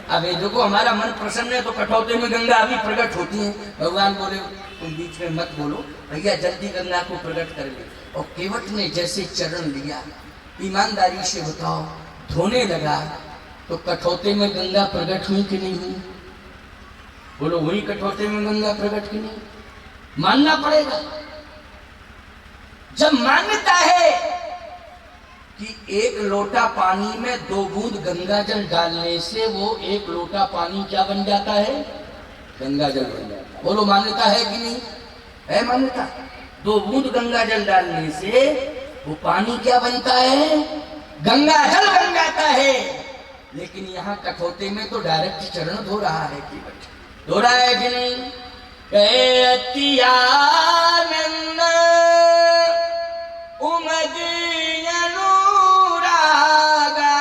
अब ये देखो हमारा मन प्रसन्न है तो कठौते में गंगा अभी प्रकट होती है। भगवान बोले तुम बीच में मत बोलो भैया, जल्दी गंगा को प्रकट कर ले। और केवट ने जैसे चरण लिया, ईमानदारी से बताओ, धोने लगा तो कठौते में गंगा प्रकट हुई कि नहीं हुई? बोलो वही कठौते में गंगा प्रकट की नहीं? मानना पड़ेगा। जब मान्यता है कि एक लोटा पानी में 2 बूंद गंगा जल डालने से वो एक लोटा पानी क्या बन जाता है? गंगा जल बन जाता है। बोलो मान्यता है कि नहीं है? मान्यता। 2 बूंद गंगा जल डालने से वो पानी क्या बनता है? गंगा जल बन जाता है। लेकिन यहाँ कठौते में तो डायरेक्ट चरण धो रहा है कि धो रहा है कि नहीं? कहे अतियानंद उमगी अनुरागा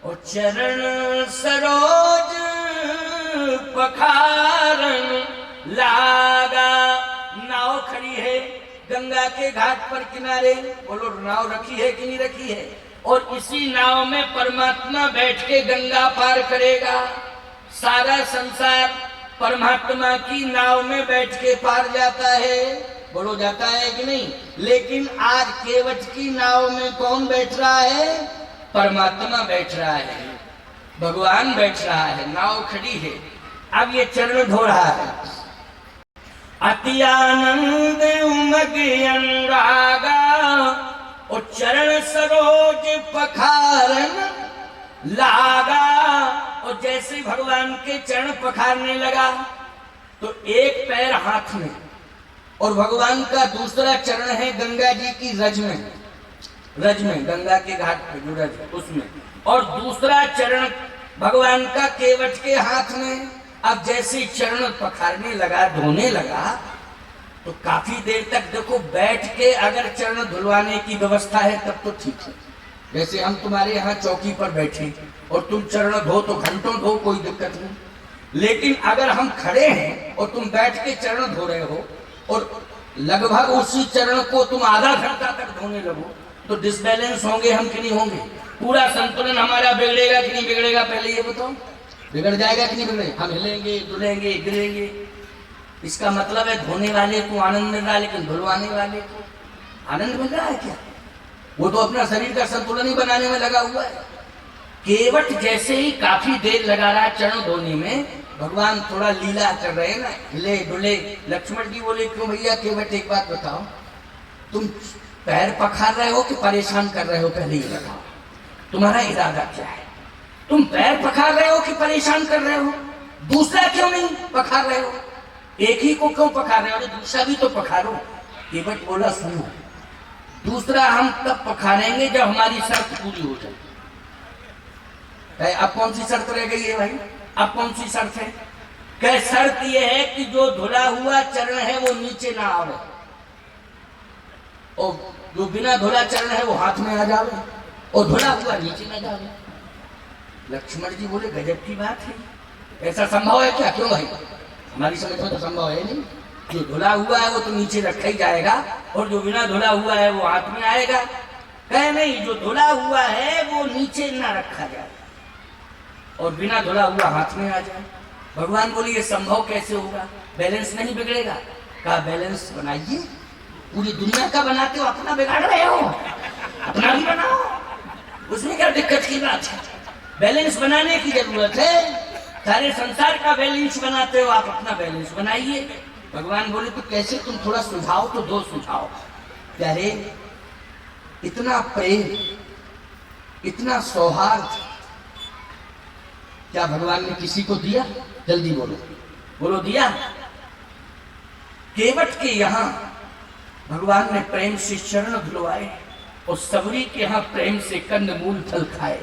और चरण सरोज पखारन लागा। नाव खड़ी है गंगा के घाट पर किनारे। बोलो नाव रखी है कि नहीं रखी है? और इसी नाव में परमात्मा बैठ के गंगा पार करेगा। सारा संसार परमात्मा की नाव में बैठ के पार जाता है। बोलो जाता है कि नहीं? लेकिन आज केवट की नाव में कौन बैठ रहा है? परमात्मा बैठ रहा है, भगवान बैठ रहा है, नाव खड़ी है। अब ये चरण धो रहा है। अति आनंद उमग अनुरागा और चरण सरोज पखारन लागा। और जैसे भगवान के चरण पखारने लगा तो एक पैर हाथ में और भगवान का दूसरा चरण है गंगा जी की रज में गंगा के घाट पे जो रज उसमें, और दूसरा चरण भगवान का केवट के हाथ में। अब जैसे चरण पखारने लगा, धोने लगा, तो काफी देर तक देखो बैठ के अगर चरण धुलवाने की व्यवस्था है तब तो ठीक है। जैसे हम तुम्हारे यहाँ चौकी पर बैठे और तुम चरण धो तो घंटों धो, कोई दिक्कत नहीं। लेकिन अगर हम खड़े हैं और तुम बैठ के चरण धो रहे हो और लगभग उसी चरण को तुम आधा घंटा तक धोने लगो तो डिसबैलेंस होंगे हम कि नहीं होंगे? पूरा संतुलन हमारा बिगड़ेगा कि नहीं बिगड़ेगा? पहले ये बताओ, बिगड़ जाएगा कि नहीं बिगड़ेगा? हम हिलेंगे, डुलेंगे, गिरेंगे। इसका मतलब है धोने वाले को आनंद मिल रहा है लेकिन धुलवाने वाले को आनंद मिल रहा है क्या? वो तो अपना शरीर का संतुलन ही बनाने में लगा हुआ है। केवट जैसे ही काफी देर लगा रहा है चरण धोने में, भगवान थोड़ा लीला कर रहे हैं ना, हिले डुले। लक्ष्मण जी बोले क्यों भैया केवट एक बात बताओ, तुम पैर पखार रहे हो कि परेशान कर रहे हो? पहले ये बताओ तुम्हारा इरादा क्या है? तुम पैर पखार रहे हो कि परेशान कर रहे हो? दूसरा क्यों नहीं पखार रहे हो? एक ही को क्यों पखार रहे हो? दूसरा भी तो पखारो। केवट बोला सुनो, दूसरा हम तब पखारेंगे जब हमारी शर्त पूरी हो जाए। अब कौन सी शर्त रह गई है भाई? अब कौन सी शर्त है? कह शर्त यह है कि जो धुला हुआ चरण है वो नीचे ना आवे और जो बिना धुला चरण है वो हाथ में आ जावे और धुला हुआ नीचे ना जावे। लक्ष्मण जी बोले गजब की बात है, ऐसा संभव है क्या? क्यों भाई? हमारी समझ में तो संभव है नहीं। जो धुला हुआ है वो तो नीचे रखा ही जाएगा और जो बिना धुला हुआ है वो हाथ में आएगा। कहे नहीं, जो धुला हुआ है वो नीचे ना रखा जाए और बिना धुला हुआ हाथ में आ जाए। भगवान बोले ये संभव कैसे होगा? बैलेंस नहीं बिगड़ेगा? कहा बैलेंस बनाइए, पूरी दुनिया का बनाते हो, अपना बिगाड़ रहे हो, अपना भी बनाओ, उसमें क्या दिक्कत की बात है? बैलेंस बनाने की जरूरत है। सारे संसार का बैलेंस बनाते हो, आप अपना बैलेंस बनाइए। भगवान बोले तो कैसे? तुम थोड़ा सुझाव तो दो। सुझाव क्या रे? इतना प्रेम, इतना सौहार्द क्या भगवान ने किसी को दिया? जल्दी बोलो, बोलो दिया? केवट के यहाँ भगवान ने प्रेम से चरण धुलवाए और सबरी के यहाँ प्रेम से कंदमूल फल खाए।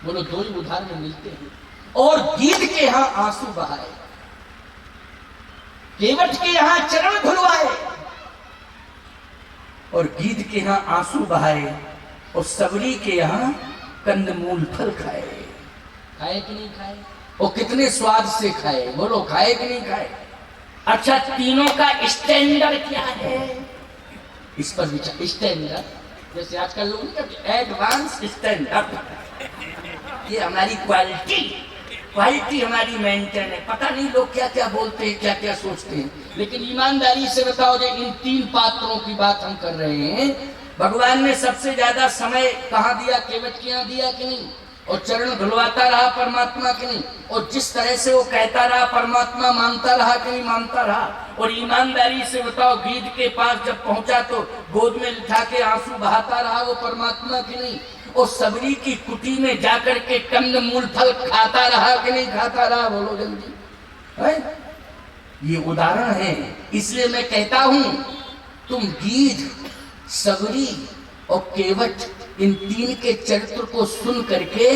बोलो दो ही उदाहरण मिलते हैं। और गीध के यहाँ आंसू बहाए, केवट के यहाँ चरण धुलवाए और गीध के यहाँ आंसू बहाए और सबरी के यहाँ कंदमूल फल खाए। खाए कि नहीं खाए? और कितने स्वाद से खाए? बोलो खाए कि नहीं खाए? अच्छा, तीनों का स्टैंडर्ड क्या है? इस पर विचार। स्टैंडर्ड जैसे आजकल लोग नहीं कहते एडवांस स्टैंडर्ड, ये हमारी क्वालिटी हमारी मेंटेन है। पता नहीं लोग क्या क्या बोलते हैं, क्या क्या सोचते हैं, लेकिन ईमानदारी से बताओ, जो इन 3 पात्रों की बात हम कर रहे हैं, भगवान ने सबसे ज्यादा समय कहाँ दिया? केवट के यहाँ दिया कि नहीं? और चरण धुलवाता रहा परमात्मा के नहीं, और जिस तरह से वो कहता रहा परमात्मा मानता रहा कि नहीं मानता रहा। और ईमानदारी से बताओ, गिद्ध के पास जब पहुंचा तो गोद में लिटा के आंसू बहाता रहा वो परमात्मा की नहीं, और सबरी की कुटी में जाकर के कंद मूल फल खाता रहा कि नहीं खाता रहा, बोलो जल्दी है? ये उदाहरण है। इसलिए मैं कहता हूं तुम गिद्ध, सबरी और केवट, इन तीन के चरित्र को सुन करके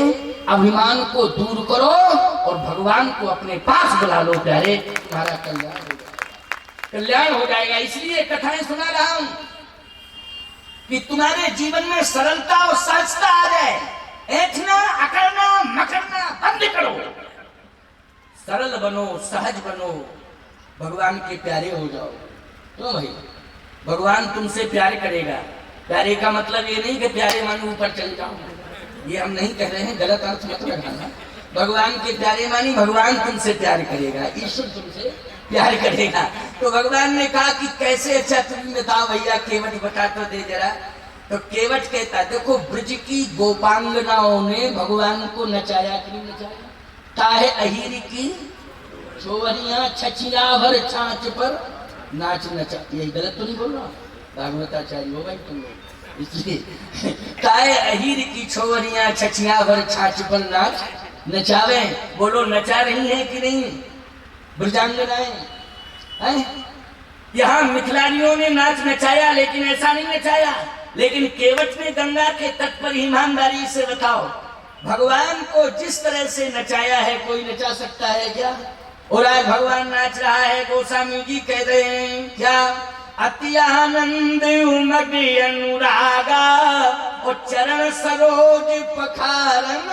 अभिमान को दूर करो और भगवान को अपने पास बुला लो, प्यारे तुम्हारा कल्याण हो जाएगा, कल्याण हो जाएगा। इसलिए कथाएं सुना रहा हूं कि तुम्हारे जीवन में सरलता और सहजता आ जाए। ऐठना, अकड़ना, मकड़ना बंद करो, सरल बनो, सहज बनो, भगवान के प्यारे हो जाओ। तो भाई भगवान तुमसे प्यार करेगा। प्यारे का मतलब ये नहीं कि प्यारे मानो ऊपर चल जाओ, ये हम नहीं कह रहे हैं, गलत अर्थ मत लगाना। भगवान के प्यारे मानी भगवान तुमसे प्यार करेगा, ईश्वर तुमसे प्यार करेगा। तो भगवान ने कहा कि कैसे, अच्छा तुम बताओ भैया, केवट बता तो दे जरा। तो केवट कहता, देखो ब्रज की गोपांगनाओं ने भगवान को नचाया कि नहीं नचाया? ताहे अहिर की छोवरियां छचिया भर छाछ पर नाच नचा, यही गलत तो नहीं बोल रहा? भागवताचार्य हो भाई तुम, इसलिए ताहे अहिर की छोवरियां छचिया भर छाछ पर नाच नचावे। बोलो नचा रही है कि नहीं ब्रजांगनाएं? यहाँ मिथिलानियों ने नाच नचाया, लेकिन ऐसा नहीं नचाया। लेकिन केवट ने गंगा के तट पर ईमानदारी से बताओ, भगवान को जिस तरह से नचाया है कोई नचा सकता है क्या? और आज भगवान नाच रहा है। गोस्वामी जी कह रहे हैं क्या? अति आनंद उमग अनुरागा और चरण सरोज पखारन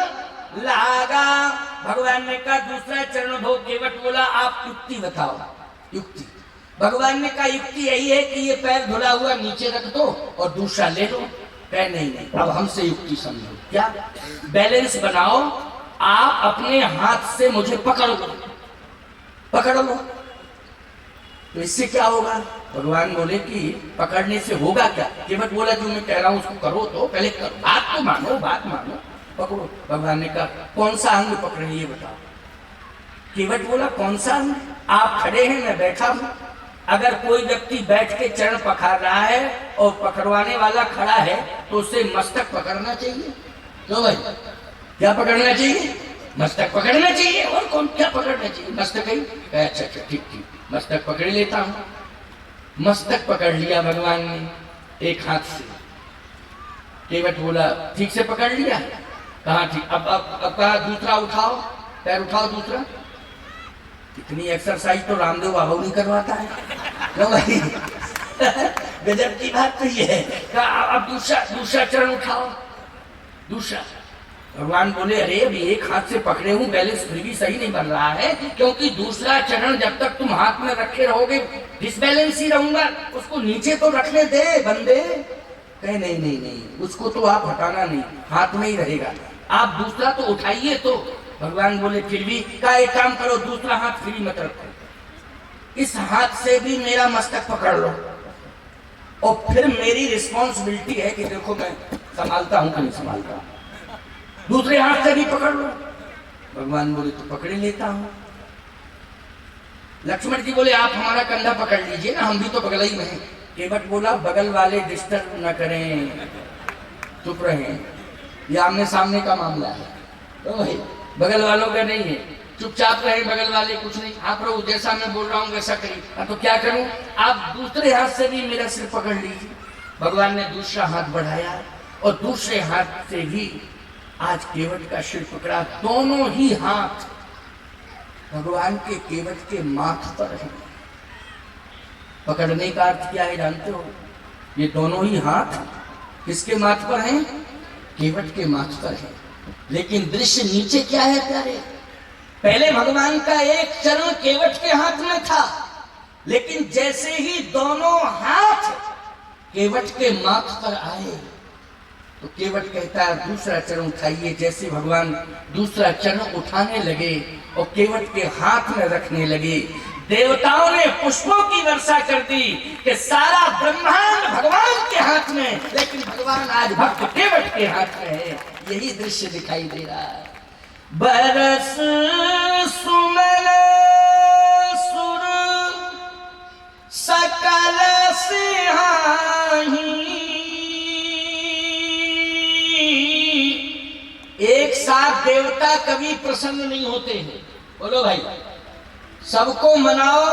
लागा। भगवान ने कहा दूसरा चरण धो। केवट बोला आप युक्ति बताओ। युक्ति? भगवान ने कहा युक्ति यही है कि ये पैर धुला हुआ नीचे रख दो और दूसरा ले लो। कह नहीं, अब हमसे युक्ति समझो। क्या? बैलेंस बनाओ, आप अपने हाथ से मुझे पकड़ लो। तो इससे क्या होगा? भगवान बोले कि पकड़ने से होगा क्या? केवट बोला जो मैं कह रहा हूं उसको करो, तो पहले करो, बात तो मानो, बात मानो, पकड़ो। भगवान ने कहा कौन सा अंग पकड़े ये बताओ। केवट बोला कौन सा अंग? आप खड़े हैं, मैं बैठा हूं। अगर कोई व्यक्ति बैठ के चरण पकड़ रहा है और पकड़वाने वाला खड़ा है तो उसे मस्तक पकड़ना चाहिए। क्यों भाई? क्या पकड़ना चाहिए? मस्तक पकड़ना चाहिए। और कौन क्या पकड़ना चाहिए? मस्तक ही। अच्छा अच्छा ठीक ठीक, मस्तक पकड़ लेता हूं। मस्तक पकड़ लिया भगवान ने एक हाथ से। केवट बोला ठीक से पकड़ लिया? कहाँ ठीक? अब कहा दूसरा उठाओ, पैर उठाओ दूसरा। इतनी एक्सरसाइज तो रामदेव बाबू नहीं करवाता है। क्यों भाई? गजब की बात तो ये है। अब दूसरा चरण उठाओ, दूसरा। भगवान बोले अरे अभी एक हाथ से पकड़े हूं, बैलेंस फिर भी सही नहीं बन रहा है, क्योंकि दूसरा चरण जब तक तुम हाथ में रखे रहोगे डिसबैलेंस ही रहूंगा। उसको नीचे तो रखने दे बंदे। कहे नहीं नहीं नहीं, उसको तो आप हटाना नहीं, हाथ में ही रहेगा। आप दूसरा तो उठाइए। तो भगवान बोले फिर भी का एक काम करो, दूसरा हाथ फ्री मत रखो, इस हाथ से भी मेरा मस्तक पकड़ लो और फिर मेरी रिस्पॉन्सिबिलिटी है कि देखो मैं संभालता हूं कि नहीं संभालता। दूसरे हाथ से भी पकड़ लो। भगवान बोले तो पकड़ लेता हूं। लक्ष्मण जी बोले आप हमारा कंधा पकड़ लीजिए ना, हम भी तो बगल ही में हैं। केवट बोला बगल वाले डिस्टर्ब न करें, चुप रहें, ये आमने सामने का मामला है। तो भाई बगल वालों का नहीं है, चुपचाप रहे बगल वाले, कुछ नहीं। आप प्रभु जैसा मैं बोल रहा हूँ वैसा करिए। तो क्या करूं? आप दूसरे हाथ से भी मेरा सिर पकड़ लीजिए। भगवान ने दूसरा हाथ बढ़ाया और दूसरे हाथ से भी आज केवट का सिर पकड़ा। दोनों ही हाथ भगवान के केवट के माथ पर है। पकड़ने का अर्थ क्या है जानते हो? ये दोनों ही हाथ किसके माथ पर हैं? केवट के माथ पर है। लेकिन दृश्य नीचे क्या है प्यारे? पहले भगवान का एक चरण केवट के हाथ में था, लेकिन जैसे ही दोनों हाथ केवट के माथ पर आए तो केवट कहता है दूसरा चरण उठाइए। जैसे भगवान दूसरा चरण उठाने लगे और केवट के हाथ में रखने लगे, देवताओं ने पुष्पों की वर्षा कर दी कि सारा ब्रह्मांड भगवान के हाथ में, लेकिन भगवान आज भक्त केवट के हाथ में है। यही दृश्य दिखाई दे रहा है। बरस सुमन सुर सकल सिहाही, एक साथ देवता कभी प्रसन्न नहीं होते हैं। बोलो भाई, सबको मनाओ,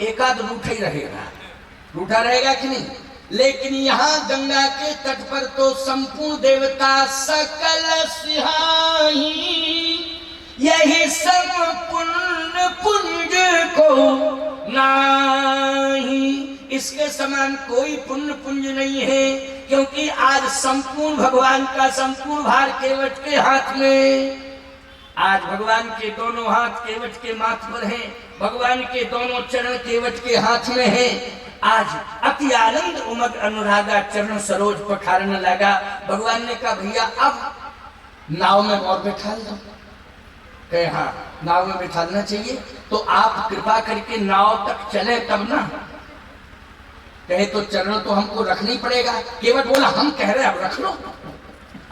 एकाध रूठा ही रहेगा, रूठा रहेगा कि नहीं। लेकिन यहाँ गंगा के तट पर तो संपूर्ण देवता सकल सिहाही, यही सब पुण्य पुंज को नाही, इसके समान कोई पुण्य पुंज नहीं है, क्योंकि आज संपूर्ण भगवान का संपूर्ण भार केवट के हाथ में। आज भगवान के दोनों हाथ केवट के माथ पर हैं, भगवान के दोनों चरण केवट के हाथ में हैं। आज अति आनंद उमग अनुरागा चरण सरोज पखारने लगा। भगवान ने कहा भैया अब नाव में और बैठा दो। कहे हाँ नाव में बैठाना चाहिए, तो आप कृपा करके नाव तक चले तब ना। कहे तो चरण तो हमको रखना ही पड़ेगा। केवट बोला हम कह रहे हैं अब रख लो,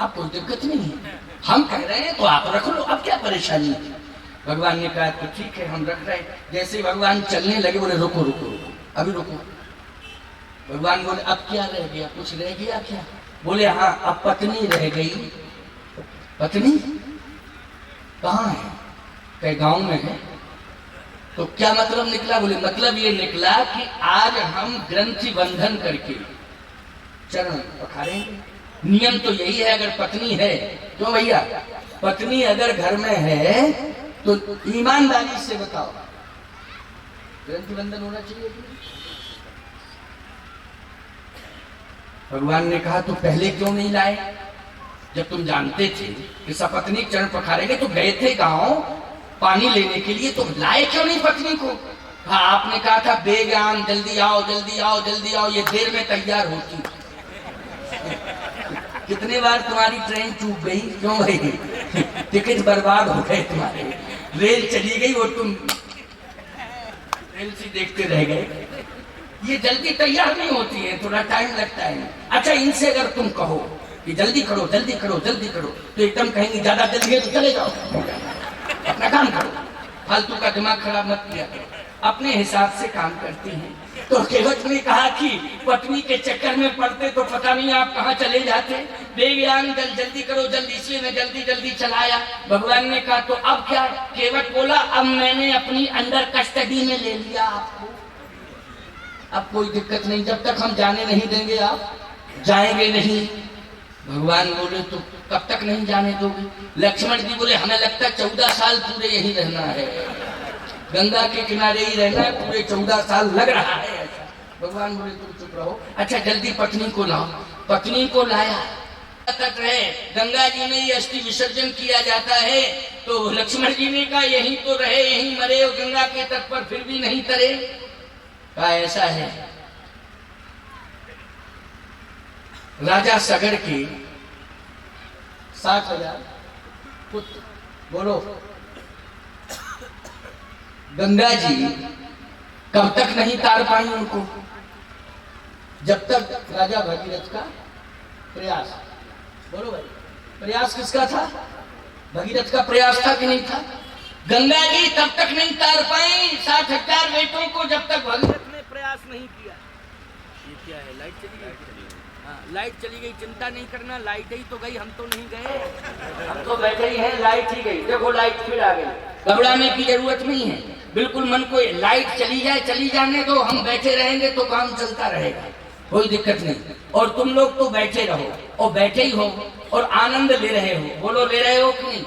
अब कोई दिक्कत नहीं है, हम कह रहे हैं तो आप रख लो, अब क्या परेशानी है। भगवान ने कहा तो ठीक है हम रख रहे हैं। जैसे भगवान चलने लगे बोले रुको रुको रुको, अभी रुको। भगवान बोले अब क्या रह गया, कुछ रह गया क्या। बोले हाँ अब पत्नी रह गई। पत्नी कहाँ है। कहीं गांव में है। तो क्या मतलब निकला। बोले मतलब ये निकला कि आज हम ग्रंथि बंधन करके चरण पखारेंगे। नियम तो यही है, अगर पत्नी है क्यों भैया, पत्नी अगर घर में है तो ईमानदारी से बताओ ग्रंथि बंधन होना चाहिए कि नहीं? भगवान ने कहा तो पहले क्यों नहीं लाए, जब तुम जानते थे कि सपत्नी चरण पखारेंगे तो गए थे गांव पानी लेने के लिए, तो लाए क्यों नहीं पत्नी को। हाँ आपने कहा था बेगान जल्दी आओ जल्दी आओ जल्दी आओ, ये देर में तैयार होती। कितने बार तुम्हारी ट्रेन चूक गई, क्यों भाई, टिकट बर्बाद हो गए तुम्हारे, रेल चली गई वो तुम रेल से देखते रह गए। ये जल्दी तैयार नहीं होती है, थोड़ा टाइम लगता है। अच्छा इनसे अगर तुम कहो कि जल्दी करो जल्दी करो जल्दी करो, तो एकदम कहेंगे ज्यादा जल्दी है तो चले जाओ, अपना काम करो, फालतू का दिमाग खराब मत किया करो। अपने हिसाब से काम करती हैं। तो केवट ने कहा कि पत्नी के चक्कर में पड़ते तो पता नहीं आप कहाँ चले जाते। बेज्ञान जल्दी करो जल्दी, इसलिए मैं जल्दी जल्दी चलाया। भगवान ने कहा तो अब क्या। केवट बोला अब मैंने अपनी अंडर कस्टडी में ले लिया आपको, अब कोई दिक्कत नहीं, जब तक हम जाने नहीं देंगे आप जाएंगे नहीं। भगवान बोले तो कब तक नहीं जाने दोगे। लक्ष्मण जी बोले हमें लगता है 14 साल पूरे यही रहना है, गंगा के किनारे ही रहना है, पूरे 14 साल लग रहा है ऐसा। भगवान बोले तुम चुप रहो, अच्छा जल्दी पत्नी को लाओ। पत्नी को लाया, तट रहे गंगा जी में ही अस्थि विसर्जन किया जाता है। तो लक्ष्मण जी ने कहा यहीं तो रहे यहीं मरे, गंगा के तट पर फिर भी नहीं तरे। कहा ऐसा है, राजा सगर के 60,000 पुत्र, बोलो गंगा जी कब तक नहीं तार पाई उनको, जब तक राजा भगीरथ का प्रयास। बोलो भाई प्रयास किसका था, भगीरथ का प्रयास था कि नहीं था। गंगा जी तब तक नहीं तार पाई 60,000 बेटों को जब तक भगीरथ ने प्रयास नहीं किया। ये क्या है, लाइट चली गई। हाँ लाइट चली गई, चिंता नहीं करना, लाइट ही तो गई, हम तो नहीं गए, हम तो बैठे ही हैं, लाइट ही गई। देखो लाइट फिर आ गई, घबराने की जरूरत नहीं है। बिल्कुल मन को लाइट चली जाए चली जाने दो, हम बैठे रहेंगे तो काम चलता रहेगा, कोई दिक्कत नहीं। और तुम लोग तो बैठे रहो और बैठे ही हो और आनंद ले रहे हो। बोलो ले रहे हो कि नहीं।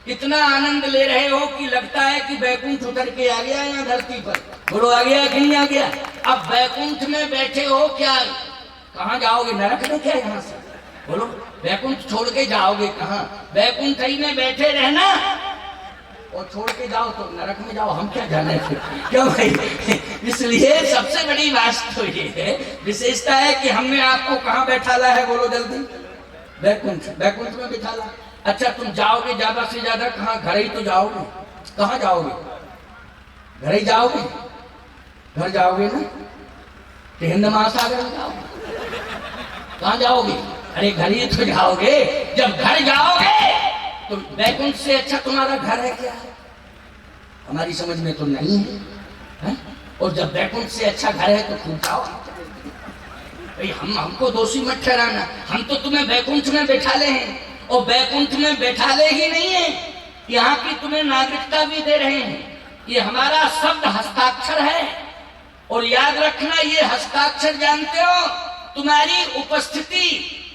कितना आनंद ले रहे हो कि लगता है कि बैकुंठ उतर के आ गया यहाँ धरती पर। बोलो आ गया कि नहीं आ गया। अब बैकुंठ में बैठे हो, क्या कहाँ जाओगे, नरक में क्या यहाँ से। बोलो बैकुंठ छोड़ के जाओगे कहाँ, बैकुंठ ही में बैठे रहना और छोड़ के जाओ तो नरक में जाओ, हम क्या जाने फिर, क्यों भाई। इसलिए सबसे बड़ी बात तो ये है, विशेषता है कि हमने आपको कहाँ बैठाला है, बोलो जल्दी, बैकुंठ, बैकुंठ में बैठाला। अच्छा तुम जाओगे ज्यादा से ज्यादा कहाँ, घर ही तो जाओगे, कहाँ जाओगे, घर ही जाओगे, घर जाओगे ना, हिंद महासागर में जाओगे, कहाँ जाओगे, अरे घर ही तो जाओगे, जब घर जाओगे तो बैकुंठ से अच्छा तुम्हारा घर है क्या? हमारी समझ में तो नहीं है? और जब बैकुंठ से अच्छा घर है तो खूब जाओ। भाई हमको दोषी मत ठहराना, हम तो तुम्हें बैकुंठ में बैठा ले हैं, और बैकुंठ में बैठा ले ही नहीं है, यहाँ की तुम्हें नागरिकता भी दे रहे हैं। ये हमारा शब्द हस्ताक्षर है, और याद रखना ये हस्ताक्षर जानते हो, तुम्हारी उपस्थिति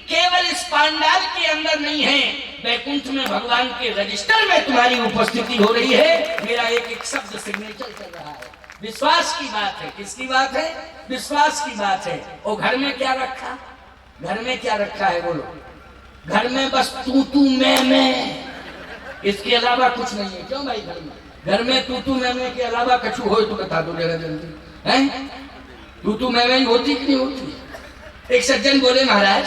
केवल इस पांडाल के अंदर नहीं है, बैकुंठ में भगवान के रजिस्टर में तुम्हारी उपस्थिति हो रही है। मेरा एक एक शब्द सिग्नेचर चल रहा है। विश्वास की बात है। किसकी बात है? विश्वास की बात है। और घर में क्या रखा? घर में क्या रखा है बोलो? घर में बस तू मैं, इसके अलावा कुछ नहीं है। क्यों भाई? घर में तू मैं के अलावा कछु हो तो बता दो जरा जल्दी। हैं? तू मैं होती कि नहीं होती? एक सज्जन बोले, महाराज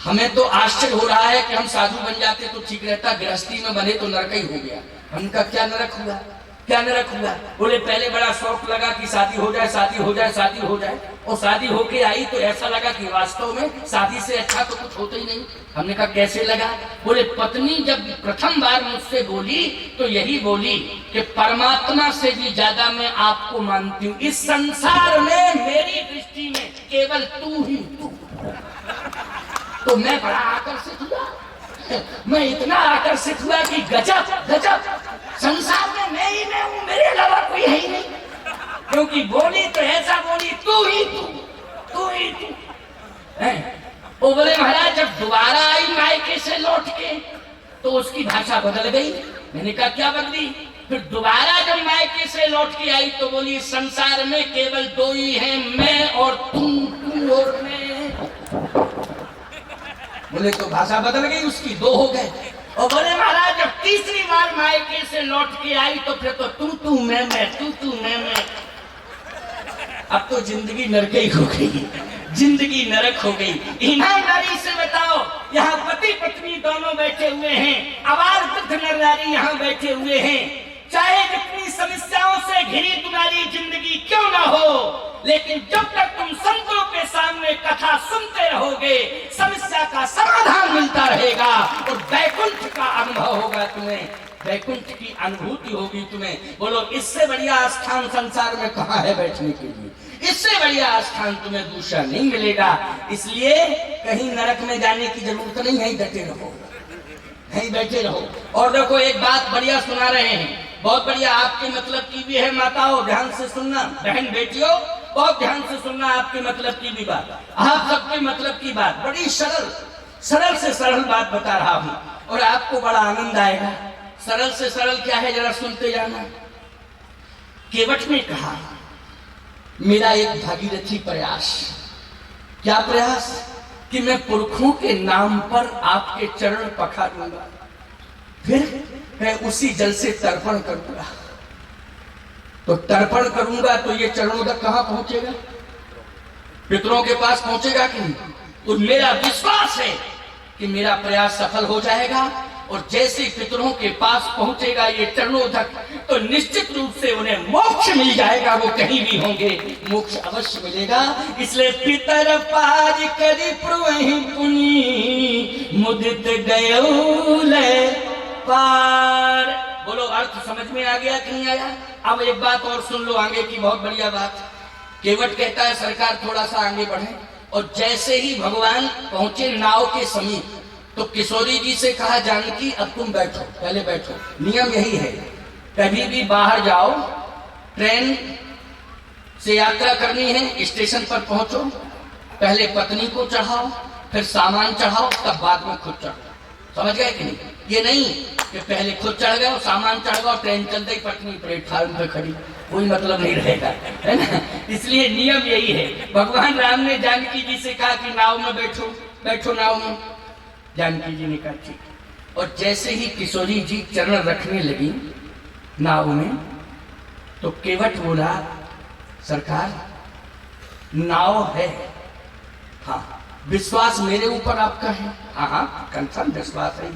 हमें तो आश्चर्य हो रहा है कि हम साधु बन जाते तो ठीक रहता, गृहस्थी में बने तो नरक ही हो गया। हमका क्या नरक हुआ? क्या नरक हुआ? बोले पहले बड़ा शौक लगा कि शादी हो जाए, शादी हो जाए, शादी हो जाए, और शादी होके आई तो ऐसा लगा कि वास्तव में शादी से अच्छा तो कुछ होता ही नहीं। हमने कहा कैसे लगा? बोले पत्नी जब प्रथम बार मुझसे बोली तो यही बोली कि परमात्मा से भी ज्यादा मैं आपको मानती हूँ, इस संसार में मेरी दृष्टि में केवल तू ही तू। तो मैं बड़ा आकर्षित हुआ, मैं इतना आकर्षित हुआ कि गजब गजब, संसार में मैं ही मैं हूं, मेरे अलावा कोई है ही नहीं। क्योंकि बोली तो ऐसा बोली, तू ही तू, तू ही तू। वो बोले महाराज जब दोबारा आई मायके से लौट के तो उसकी भाषा बदल गई। मैंने कहा क्या बदली? फिर दोबारा जब मायके से लौट के आई तो बोली संसार में केवल दो ही हैं, मैं और तू और मैं। बोले तो भाषा बदल गई उसकी, दो हो गए। और बोले महाराज जब तीसरी बार मायके से लौट के आई तो फिर तो तू मैं, तू मैं। अब तो जिंदगी नरक ही हो गई, जिंदगी नरक हो गई। ईमानदारी से बताओ, यहाँ पति पत्नी दोनों बैठे हुए हैं, आवाज वृद्ध नर नारी यहाँ बैठे हुए हैं। चाहे जितनी समस्याओं से घिरी तुम्हारी जिंदगी क्यों ना हो, लेकिन जब तक तुम संतों के सामने कथा सुनते रहोगे समस्या का समाधान मिलता रहेगा, और बैकुंठ का अनुभव होगा तुम्हें, बैकुंठ की अनुभूति होगी तुम्हें। बोलो इससे बढ़िया स्थान संसार में कहाँ है बैठने के लिए? इससे बढ़िया स्थान तुम्हें दूसरा नहीं मिलेगा। इसलिए कहीं नरक में जाने की जरूरत नहीं है, डटे रहो, यहीं बैठे रहो। और देखो एक बात बढ़िया सुना रहे हैं, बहुत बढ़िया, आपके मतलब की भी है। माताओं ध्यान से सुनना, बहन बेटियों बहुत ध्यान से सुनना, आपके मतलब की भी बात, आप सबके मतलब की बात, बड़ी सरल से सरल बात बता रहा हूं और आपको बड़ा आनंद आएगा। सरल से सरल क्या है जरा सुनते जाना। केवट ने कहा मेरा एक भागीरथी प्रयास, क्या प्रयास? कि मैं पुरखों के नाम पर आपके चरण पखारूंगा, फिर मैं उसी जल से तर्पण करूंगा। तो तर्पण करूंगा तो ये चरणों तक कहां पहुंचेगा? पितरों के पास पहुंचेगा कि नहीं? तो मेरा विश्वास है कि मेरा प्रयास सफल हो जाएगा, और जैसे पितरों के पास पहुंचेगा ये चरणों तक तो निश्चित रूप से उन्हें मोक्ष मिल जाएगा। वो कहीं भी होंगे मोक्ष अवश्य मिलेगा। इसलिए पितर पार करी प्रवहि पुनि मुदित गयोले पार। बोलो अर्थ समझ में आ गया कि नहीं आया? अब एक बात और सुन लो, आगे की बहुत बढ़िया बात। केवट कहता है सरकार थोड़ा सा आगे बढ़े, और जैसे ही भगवान पहुंचे नाव के समीप तो किशोरी जी से कहा जानकी अब तुम बैठो, पहले बैठो। नियम यही है, कभी भी बाहर जाओ, ट्रेन से यात्रा करनी है, स्टेशन पर पहुंचो, पहले पत्नी को चढ़ाओ, फिर सामान चढ़ाओ, तब बाद में खुद चढ़ो। समझ गए कि नहीं? ये नहीं कि पहले खुद चढ़ गए, सामान चढ़ गए, ट्रेन चल गई, पत्नी प्लेटफार्म पे खड़ी, कोई मतलब नहीं रहेगा, है ना? इसलिए नियम यही है। भगवान राम ने जानकी जी से कहा कि नाव में बैठो, बैठो नाव में। जानकी जी ने कहा ठीक। और जैसे ही किशोरी जी चरण रखने लगी नाव में तो केवट बोला सरकार नाव है, हाँ विश्वास मेरे ऊपर आपका है? हाँ कंफर्म विश्वास है।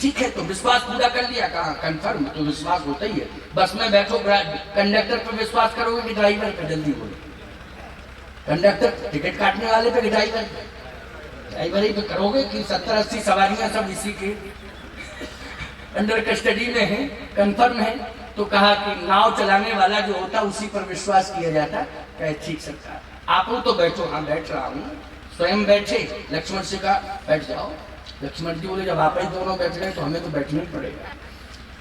ठीक है, तो विश्वास पूरा कर लिया? कहा कंफर्म, तो विश्वास होता ही है। बस में बैठो, कंडक्टर पर विश्वास करोगे कि ड्राइवर पे? जल्दी बोलो, कंडक्टर टिकट काटने वाले पे कि ड्राइवर पे? ड्राइवरी पे करोगे कि 70-80 सवारियां सब इसी के अंडर कस्टडी में है, कंफर्म है? तो कहा कि नाव चलाने वाला जो होता उसी पर विश्वास किया जाता। कहे ठीक सरकार, आप तो बैठो। हाँ बैठ रहा हूँ। स्वयं बैठे, लक्ष्मण से कहा बैठ जाओ। लक्ष्मण जी बोले जब आप ही दोनों बैठ गए तो हमें तो बैठना ही पड़ेगा।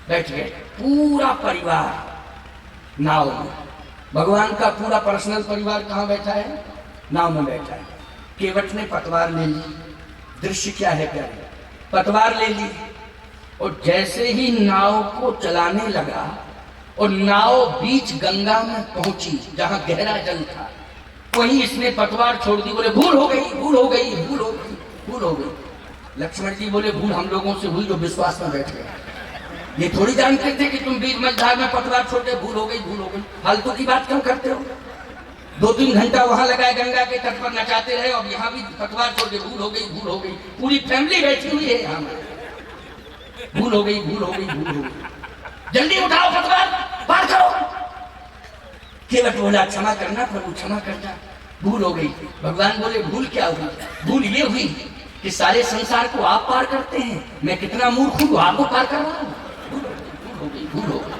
बैठ गए पूरा परिवार नाव में। भगवान का पूरा पर्सनल परिवार कहाँ बैठा है? नाव में बैठा है। केवट ने पतवार ले ली। दृश्य क्या है प्यारे? पतवार ले ली और जैसे ही नाव को चलाने लगा और नाव बीच गंगा में पहुंची जहां गहरा जल था, वहीं इसने पतवार छोड़ दी। बोले भूल हो गई, भूल हो गई, भूल हो गई, भूल हो गई। लक्ष्मण जी बोले भूल हम लोगों से हुई जो विश्वास में बैठ गए। ये थोड़ी जानते थे कि तुम बीच मझधार में पतवार छोड़ के भूल हो गई, भूल हो गई। फालतू की बात क्यों करते हो? 2-3 घंटा वहां लगाए गंगा के तट पर नचाते रहे और यहाँ भी पतवार छोड़ के भूल हो गई, भूल हो गई। पूरी फैमिली बैठी हुई है यहाँ में। भूल हो गई, भूल हो गई, भूल हो गई। जल्दी उठाओ पतवार, पार करो। केवट बोला क्षमा करना प्रभु, क्षमा करना, भूल हो गई। भगवान बोले भूल क्या हुई? भूल ये हुई कि सारे संसार को आप पार करते हैं, मैं कितना मूर्ख हूं आपको पार कर रहा हूं। भूल हो गई, भूल हो गई।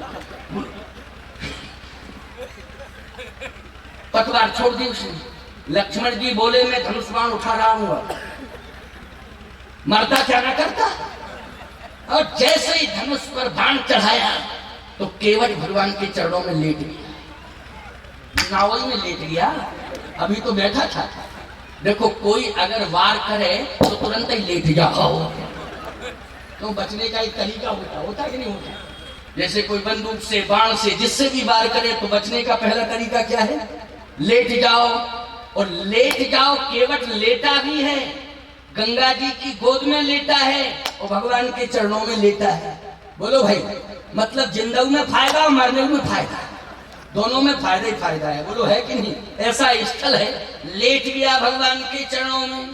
पतवार छोड़ दी उसने। लक्ष्मण जी बोले मैं धनुष बाण उठा रहा हूं, मरता क्या ना करता। और जैसे ही धनुष पर बाण चढ़ाया तो केवट भगवान के चरणों में लेट गया। नावल में लेट गया, अभी तो बैठा था। देखो कोई अगर वार करे तो तुरंत ही लेट जाओ, तो बचने का एक तरीका होता कि नहीं होता? जैसे कोई बंदूक से, बाण से, जिससे भी वार करे तो बचने का पहला तरीका क्या है? लेट जाओ। और लेट जाओ, केवट लेटा भी है, गंगा जी की गोद में लेटा है और भगवान के चरणों में लेटा है। बोलो भाई, मतलब जिंदगी में फायदा और मरने में फायदा, दोनों में फायदा ही फायदा है। बोलो है कि नहीं? ऐसा स्थल है। लेट गया भगवान के चरणों में।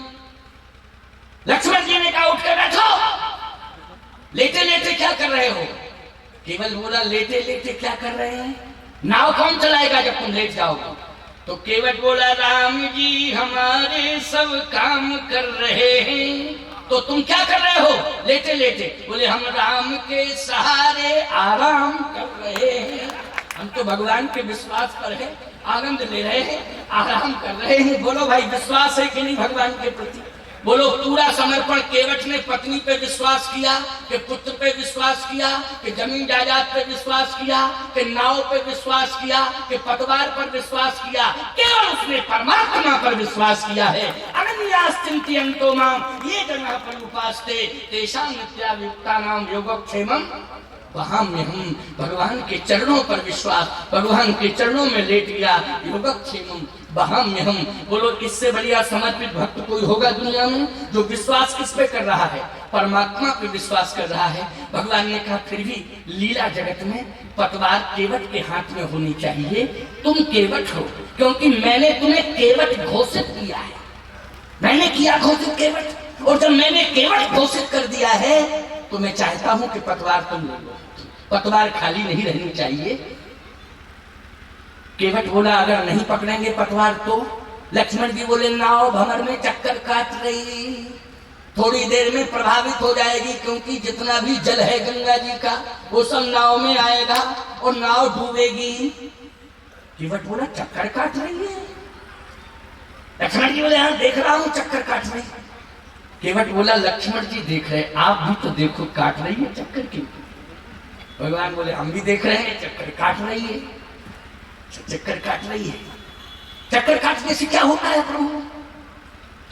लक्ष्मण जी ने कहा उठ कर बैठो। लेटे लेटे क्या कर रहे हो? केवल बोला लेटे लेटे क्या कर रहे हैं? नाव कौन चलाएगा जब तुम लेट जाओगे? तो केवट बोला राम जी हमारे सब काम कर रहे हैं, तो तुम क्या कर रहे हो लेटे लेटे? बोले हम राम के सहारे आराम कर रहे हैं, हम तो भगवान के विश्वास पर है, आनंद ले रहे हैं, आराम कर रहे हैं। बोलो भाई विश्वास है कि नहीं भगवान के प्रति? बोलो पूरा समर्पण। केवट ने पत्नी पे विश्वास किया, कि पुत्र पे विश्वास किया, कि जमीन जायदाद पे विश्वास किया, कि नाव पे विश्वास किया, कि पतवार पर विश्वास किया। केवल उसने परमात्मा पर विश्वास किया है। अनन्याश्चिन्तयन्तो माम ये जनाः पर्युपासते तेषां नित्याभियुक्तानां योगक्षेमम् वहाम्यहम्। भगवान के चरणों पर विश्वास, भगवान के चरणों में लेट गया। योगक्षेमम् वहाम्यहम्। बोलो इससे बढ़िया समर्पित भक्त कोई होगा दुनिया में? जो विश्वास किस पे कर रहा है? परमात्मा पे विश्वास कर रहा है। भगवान ने कहा फिर भी लीला जगत में पतवार केवट के हाथ में होनी चाहिए। तुम केवट हो क्योंकि मैंने तुम्हें केवट घोषित किया है। मैंने किया घोषित केवट, और जब मैंने केवट घोषित कर दिया है तो मैं चाहता हूं कि पतवार तुम ले लो। पतवार खाली नहीं रहनी चाहिए। केवट बोला अगर नहीं पकड़ेंगे पतवार तो? लक्ष्मण जी बोले नाव भंवर में चक्कर काट रही, थोड़ी देर में प्रभावित हो जाएगी, क्योंकि जितना भी जल है गंगा जी का वो सब नाव में आएगा और नाव डूबेगी। केवट बोला चक्कर काट रही है? लक्ष्मण जी बोले हाँ देख रहा हूं चक्कर काट रही। केवट बोला लक्ष्मण जी देख रहे, आप भी तो देखो काट रही है चक्कर की। भगवान बोले हम भी देख रहे हैं चक्कर काट रही है, चक्कर काट रही है। चक्कर काटने से क्या होता है प्रभु?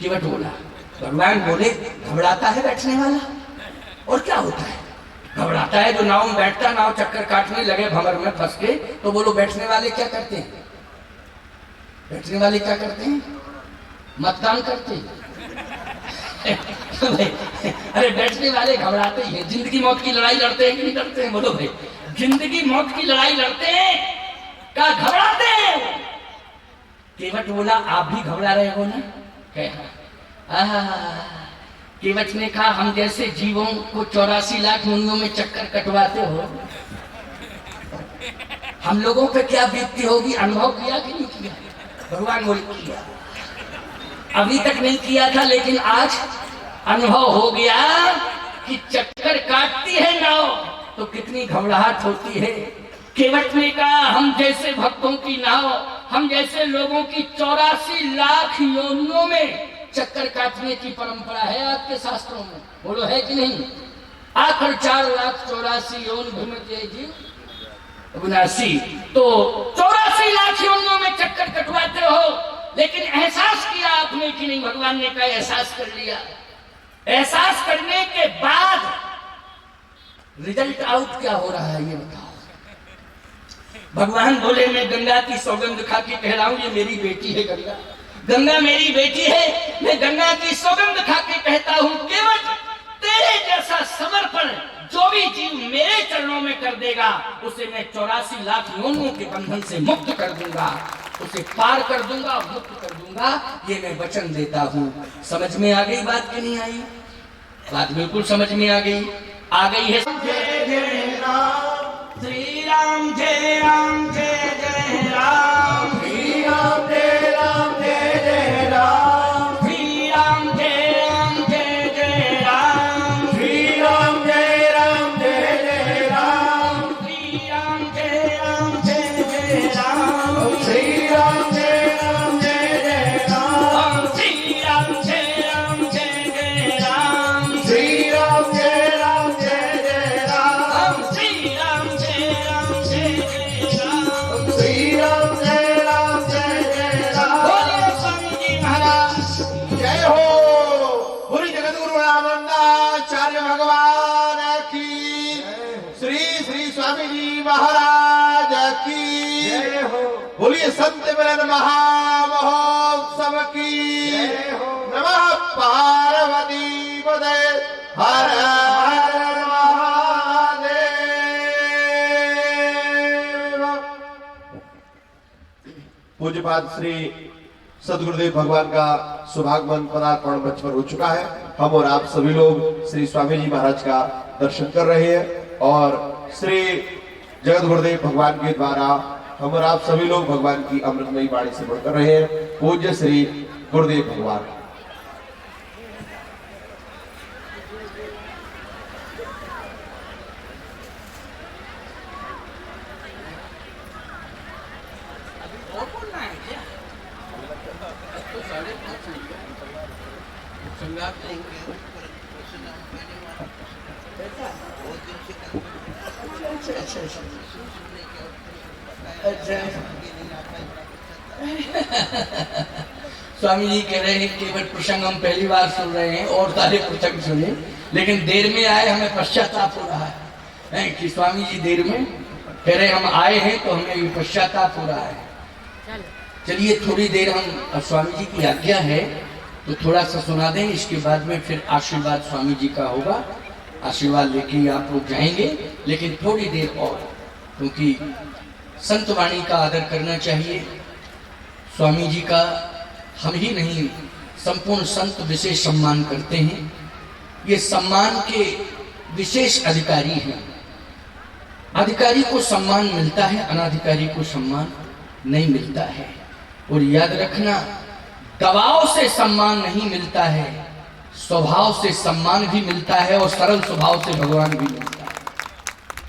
केवट बोला। भगवान बोले घबराता है बैठने वाला, और क्या होता है? घबराता है जो नाव में बैठता, नाव चक्कर काटने लगे भंवर में फंस के, तो बोलो बैठने वाले क्या करते हैं? बैठने वाले क्या करते हैं? मतदान करते हैं। अरे बैठने वाले घबराते ही हैं। जिंदगी मौत की लड़ाई लड़ते हैं कि नहीं लड़ते हैं? बोलो भाई जिंदगी मौत की लड़ाई लड़ते हैं क्या घबराते हैं? केवट बोला आप भी घबरा रहे हो ना? केवट ने कहा हम जैसे जीवों को 84 लाख मुनियों में चक्कर कटवाते हो, हम लोगों पे क्या बीतती होगी? अनुभव किया कि नहीं किया? भगवान बोले किया। अभी तक नहीं किया था, लेकिन आज अनुभव हो गया कि चक्कर काटती है नाव तो कितनी घबराहट होती है। केवट ने कहा, हम जैसे भक्तों की नाव, हम जैसे लोगों की 84 लाख योनियों में चक्कर काटने की परंपरा है आपके शास्त्रों में, बोलो है कि नहीं? आखिर 4,84,00,000 योनि घूमते जी अविनाशी, तो 84 लाख योनियों में चक्कर कटवाते हो, लेकिन एहसास किया आपने कि नहीं? भगवान ने कहा एहसास कर लिया। एहसास करने के बाद रिजल्ट आउट क्या हो रहा है ये बताओ। भगवान बोले, मैं गंगा की सौगंध खा के कह रहा हूं, ये मेरी बेटी है गंगा, गंगा मेरी बेटी है। मैं गंगा की सौगंध खा के कहता हूं, केवल तेरे जैसा समर्पण जो भी जीव मेरे चरणों में कर देगा, उसे मैं 84 लाख योनियों के बंधन से मुक्त कर दूंगा, उसे पार कर दूंगा, मुक्त कर दूंगा, ये मैं वचन देता हूं। समझ में आ गई बात कि नहीं आई? बात बिल्कुल समझ में आ गई है। जय जय राम, श्री राम जय राम, जय जय राम, श्री राम जय राम, जय जय राम, श्री राम जय राम, जय जय राम, श्री राम जय राम, जय जय राम, श्री राम जय राम, जय जय राम, श्री राम जय राम, जय जय राम, श्री राम जय राम, जय जय राम, श्री राम जय राम, जय जय राम, श्री राम जय राम, जय जय राम, श्री राम जय राम, जय जय राम। बोलिए स्वामी जी महाराज जय हो। पूरी जगत गुरु रामानंदाचार्य भगवान की, श्री श्री स्वामी जी महाराज की जय हो। बोलिए संत मिलन महामहोत्सव की जय हो। नमः पार्वती पदे हर हर महादेव। पूज्यपाद श्री सदगुरुदेव भगवान का शुभागमन पदार्पण मंच पर हो चुका है। हम और आप सभी लोग श्री स्वामी जी महाराज का दर्शन कर रहे हैं और श्री जगत गुरुदेव भगवान के द्वारा हम और आप सभी लोग भगवान की अमृतमयी वाणी से बढ़ कर रहे हैं। पूज्य श्री गुरुदेव भगवान। स्वामी जी कह रहे हैं केवल प्रसंग हम पहली बार सुन रहे हैं और सारे प्रसंग सुने, लेकिन देर में आए हमें पश्चाताप हो रहा है कि स्वामी जी देर में कह रहे हम आए हैं तो हमें पश्चाताप हो रहा है। चलिए थोड़ी देर हम, स्वामी जी की आज्ञा है तो थोड़ा सा सुना दें, इसके बाद में फिर आशीर्वाद स्वामी जी का होगा। आशीर्वाद लेके आप लोग जाएंगे, लेकिन थोड़ी देर और, क्योंकि संत वाणी का आदर करना चाहिए। स्वामी जी का हम ही नहीं, संपूर्ण संत विशेष सम्मान करते हैं। ये सम्मान के विशेष अधिकारी हैं। अधिकारी को सम्मान मिलता है, अनाधिकारी को सम्मान नहीं मिलता है। और याद रखना, दबाव से सम्मान नहीं मिलता है, स्वभाव से सम्मान भी मिलता है और सरल स्वभाव से भगवान भी मिलता है।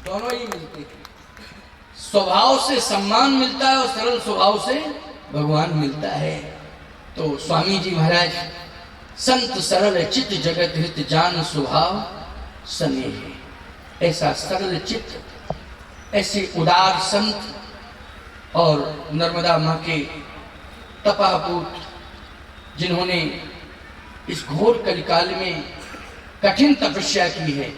दोनों ही मिलते हैं। स्वभाव से सम्मान मिलता है और सरल स्वभाव से भगवान मिलता है। तो स्वामी जी महाराज, संत सरल चित्त जगत हित जान स्वभाव स्नेह, ऐसा सरल चित्त, ऐसे उदार संत और नर्मदा माँ के तपापूत, जिन्होंने इस घोर कलिकाल में कठिन तपस्या की है।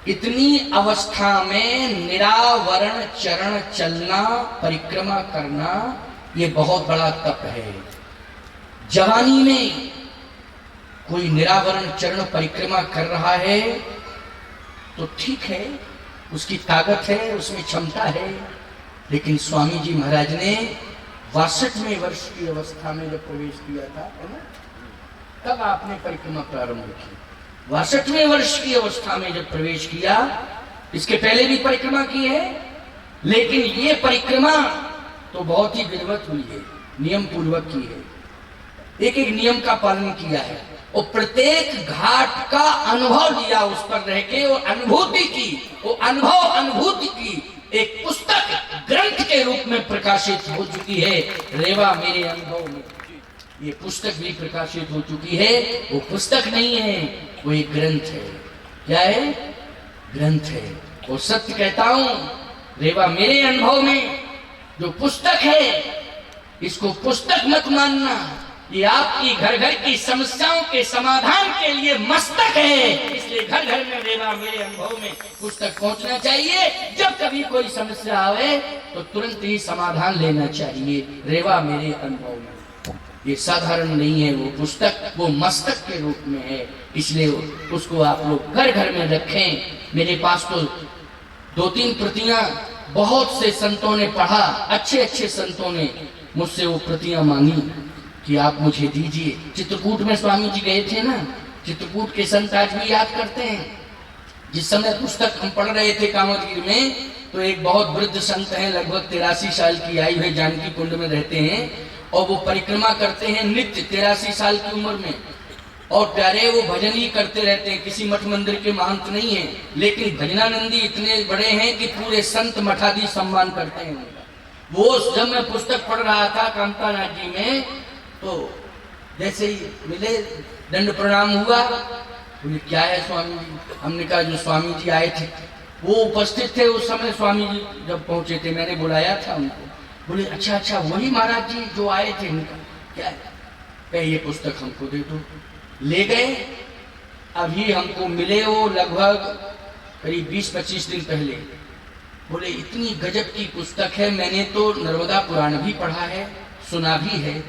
इतनी अवस्था में निरावरण चरण चलना, परिक्रमा करना, ये बहुत बड़ा तप है। जवानी में कोई निरावरण चरण परिक्रमा कर रहा है तो ठीक है, उसकी ताकत है, उसमें क्षमता है। लेकिन स्वामी जी महाराज ने 62वें वर्ष की अवस्था में जब प्रवेश किया था, है ना, तब आपने परिक्रमा प्रारंभ की। 62वें वर्ष की अवस्था में जब प्रवेश किया, इसके पहले भी परिक्रमा की है, लेकिन ये परिक्रमा तो बहुत ही विधिवत हुई है, नियम पूर्वक की है। एक एक नियम का पालन किया है और प्रत्येक घाट का अनुभव लिया, उस पर रह के और अनुभूति की, वो अनुभूति की एक पुस्तक ग्रंथ के रूप में प्रकाशित हो चुकी है। रेवा मेरे अनुभव में ये पुस्तक भी प्रकाशित हो चुकी है। वो पुस्तक नहीं है, वो एक ग्रंथ है। क्या है? ग्रंथ है। और सत्य कहता हूं, रेवा मेरे अनुभव में जो पुस्तक है, इसको पुस्तक मत मानना। ये आपकी घर घर की समस्याओं के समाधान के लिए मस्तक है। इसलिए घर घर में रेवा मेरे अनुभव में पुस्तक पहुंचना चाहिए। जब कभी कोई समस्या आवे तो तुरंत ही समाधान लेना चाहिए। रेवा मेरे अनुभव में ये साधारण नहीं है, वो पुस्तक वो मस्तक के रूप में है। इसलिए उसको आप लोग घर घर में रखें। मेरे पास तो 2-3 प्रतियां बहुत से संतों ने पढ़ा, अच्छे अच्छे संतों ने मुझसे वो प्रतियां मांगी कि आप मुझे दीजिए। चित्रकूट में स्वामी जी गए थे ना, चित्रकूट के संत आज भी याद करते हैं। जिस समय पुस्तक हम पढ़ रहे थे कामतगिरी में, तो एक बहुत वृद्ध संत हैं, लगभग 83 साल की आयु है, जानकी कुंड में रहते हैं और वो परिक्रमा करते हैं नित्य 83 साल की उम्र में। और प्यारे वो भजन ही करते रहते हैं, किसी मठ मंदिर के महंत नहीं है, लेकिन भजनानंदी इतने बड़े हैं कि पूरे संत मठादी सम्मान करते हैं उनका। वो जब मैं पुस्तक पढ़ रहा था कामतानाथ जी में, तो जैसे ही मिले दंड प्रणाम हुआ, बोले क्या है स्वामी जी? हमने कहा जो स्वामी जी आए थे वो उपस्थित थे उस समय। स्वामी जी जब पहुंचे थे, मैंने बुलाया था उनको। बोले अच्छा अच्छा वही महाराज जी जो आए थे। उनका क्या है? ये पुस्तक हमको दे दो। ले गए, अभी हमको मिले वो लगभग करीब 20-25 दिन पहले। बोले इतनी गजब की पुस्तक है, मैंने तो नर्मदा पुराण भी पढ़ा है, सुना भी है,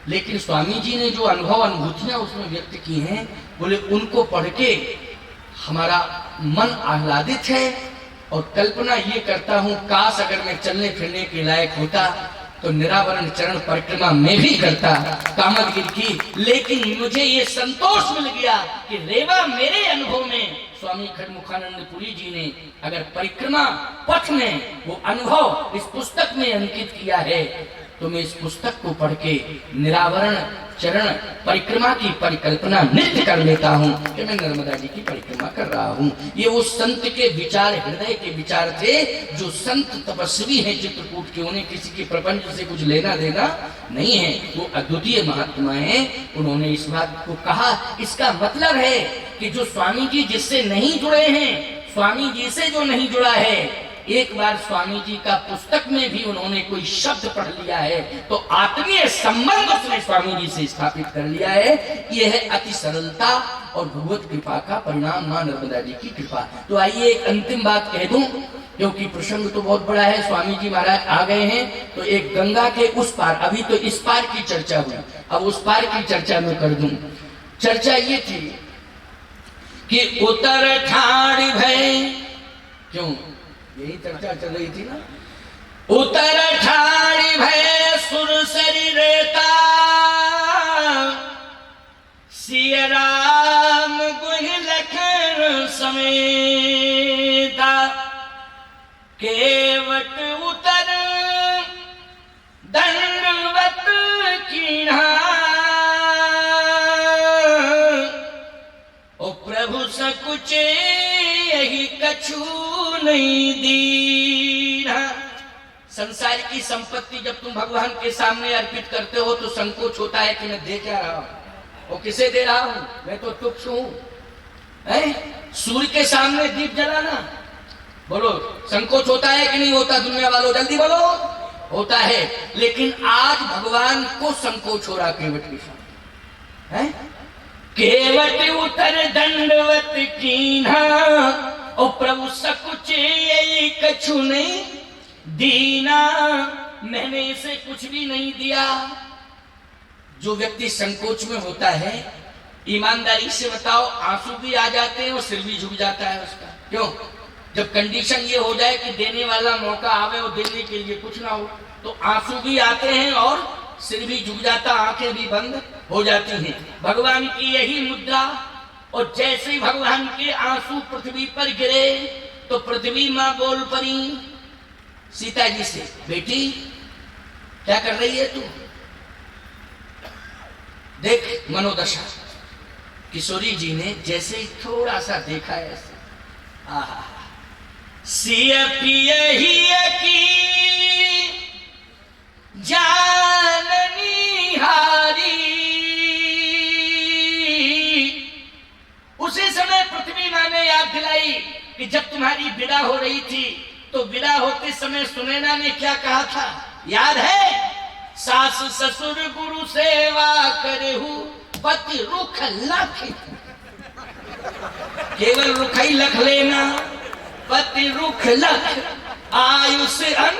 लेकिन स्वामी जी ने जो अनुभव अनुभूतियां उसमें व्यक्त की हैं, बोले उनको पढ़ के हमारा मन आह्लादित है और कल्पना ये करता हूं काश अगर मैं चलने फिरने के लायक होता तो निरावरण चरण परिक्रमा में भी करता कामतगिरी की। लेकिन मुझे ये संतोष मिल गया कि रेवा मेरे अनुभव में स्वामी खडमुखानंद पुरी जी ने अगर परिक्रमा पथ में वो अनुभव इस पुस्तक में अंकित किया है, तो मैं इस पुस्तक को पढ़ के निरावरण चरण परिक्रमा की परिकल्पना नित्य कर लेता हूँ कि मैं नर्मदा जी की परिक्रमा कर रहा हूँ। ये वो संत के विचार, हृदय के विचार थे, जो संत तपस्वी हैं चित्रकूट के, उन्हें किसी के प्रपंच से कुछ लेना देना नहीं है, वो अद्वितीय महात्मा हैं। उन्होंने इस बात को कहा। इसका मतलब है कि जो स्वामी जी जिससे नहीं जुड़े हैं, स्वामी जी से जो नहीं जुड़ा है, एक बार स्वामी जी का पुस्तक में भी उन्होंने कोई शब्द पढ़ लिया है तो आत्मीय संबंध उसने स्वामी जी से स्थापित कर लिया है। यह है अति सरलता और भगवत कृपा का परिणाम, मां नर्मदा जी की कृपा। तो आइए एक अंतिम बात कह दूं, क्योंकि प्रसंग तो बहुत बड़ा है। स्वामी जी महाराज आ गए हैं, तो एक गंगा के उस पार, अभी तो इस पार की चर्चा हुई, अब उस पार की चर्चा मैं कर दूं। चर्चा ये थी कि उतर ठाड़ भय, क्यों यही चर्चा चल रही थी ना। उतर ठाड़ी भय सुरसरी रेता, सिया राम गुहि लखन समेता, केवट उतर दंडवत कीन्हा, ओ प्रभु सकुचे यही कछु नहीं दीना। संसार की संपत्ति जब तुम भगवान के सामने अर्पित करते हो तो संकोच होता है कि मैं दे क्या रहा हूं, और किसे दे रहा हूं, मैं तो तुच्छ हूं। सूर्य के सामने दीप जलाना, बोलो संकोच होता है कि नहीं होता? दुनिया वालों जल्दी बोलो। होता है, लेकिन आज भगवान को संकोच हो रहा केवट के सामने। केवट उतर दंडवत कीन्हा, ओ प्रभु सकुच यही कछु नहीं दीना, मैंने इसे कुछ भी नहीं दिया। जो व्यक्ति संकोच में होता है, ईमानदारी से बताओ, आंसू भी आ जाते हैं और सिर भी झुक जाता है उसका। क्यों? जब कंडीशन ये हो जाए कि देने वाला मौका आवे और देने के लिए कुछ ना हो, तो आंसू भी आते हैं और सिर भी झुक जाता, आंखें भी बंद हो जाती हैं। भगवान की यही मुद्रा। और जैसे भगवान के आंसू पृथ्वी पर गिरे तो पृथ्वी मां बोल पड़ी सीता जी से, बेटी क्या कर रही है तू? देख मनोदशा, किशोरी जी ने जैसे ही थोड़ा सा देखा ऐसे, आहा, सिय पिय ही की जाननी हारी। उसी समय पृथ्वी माँ ने याद दिलाई कि जब तुम्हारी विदा हो रही थी तो विदा होते समय सुनैना ने क्या कहा था, याद है? सास ससुर गुरु सेवा करहु पति रुख लख। केवल रुख ही लख लेना, पति रुख लख आयुष अन।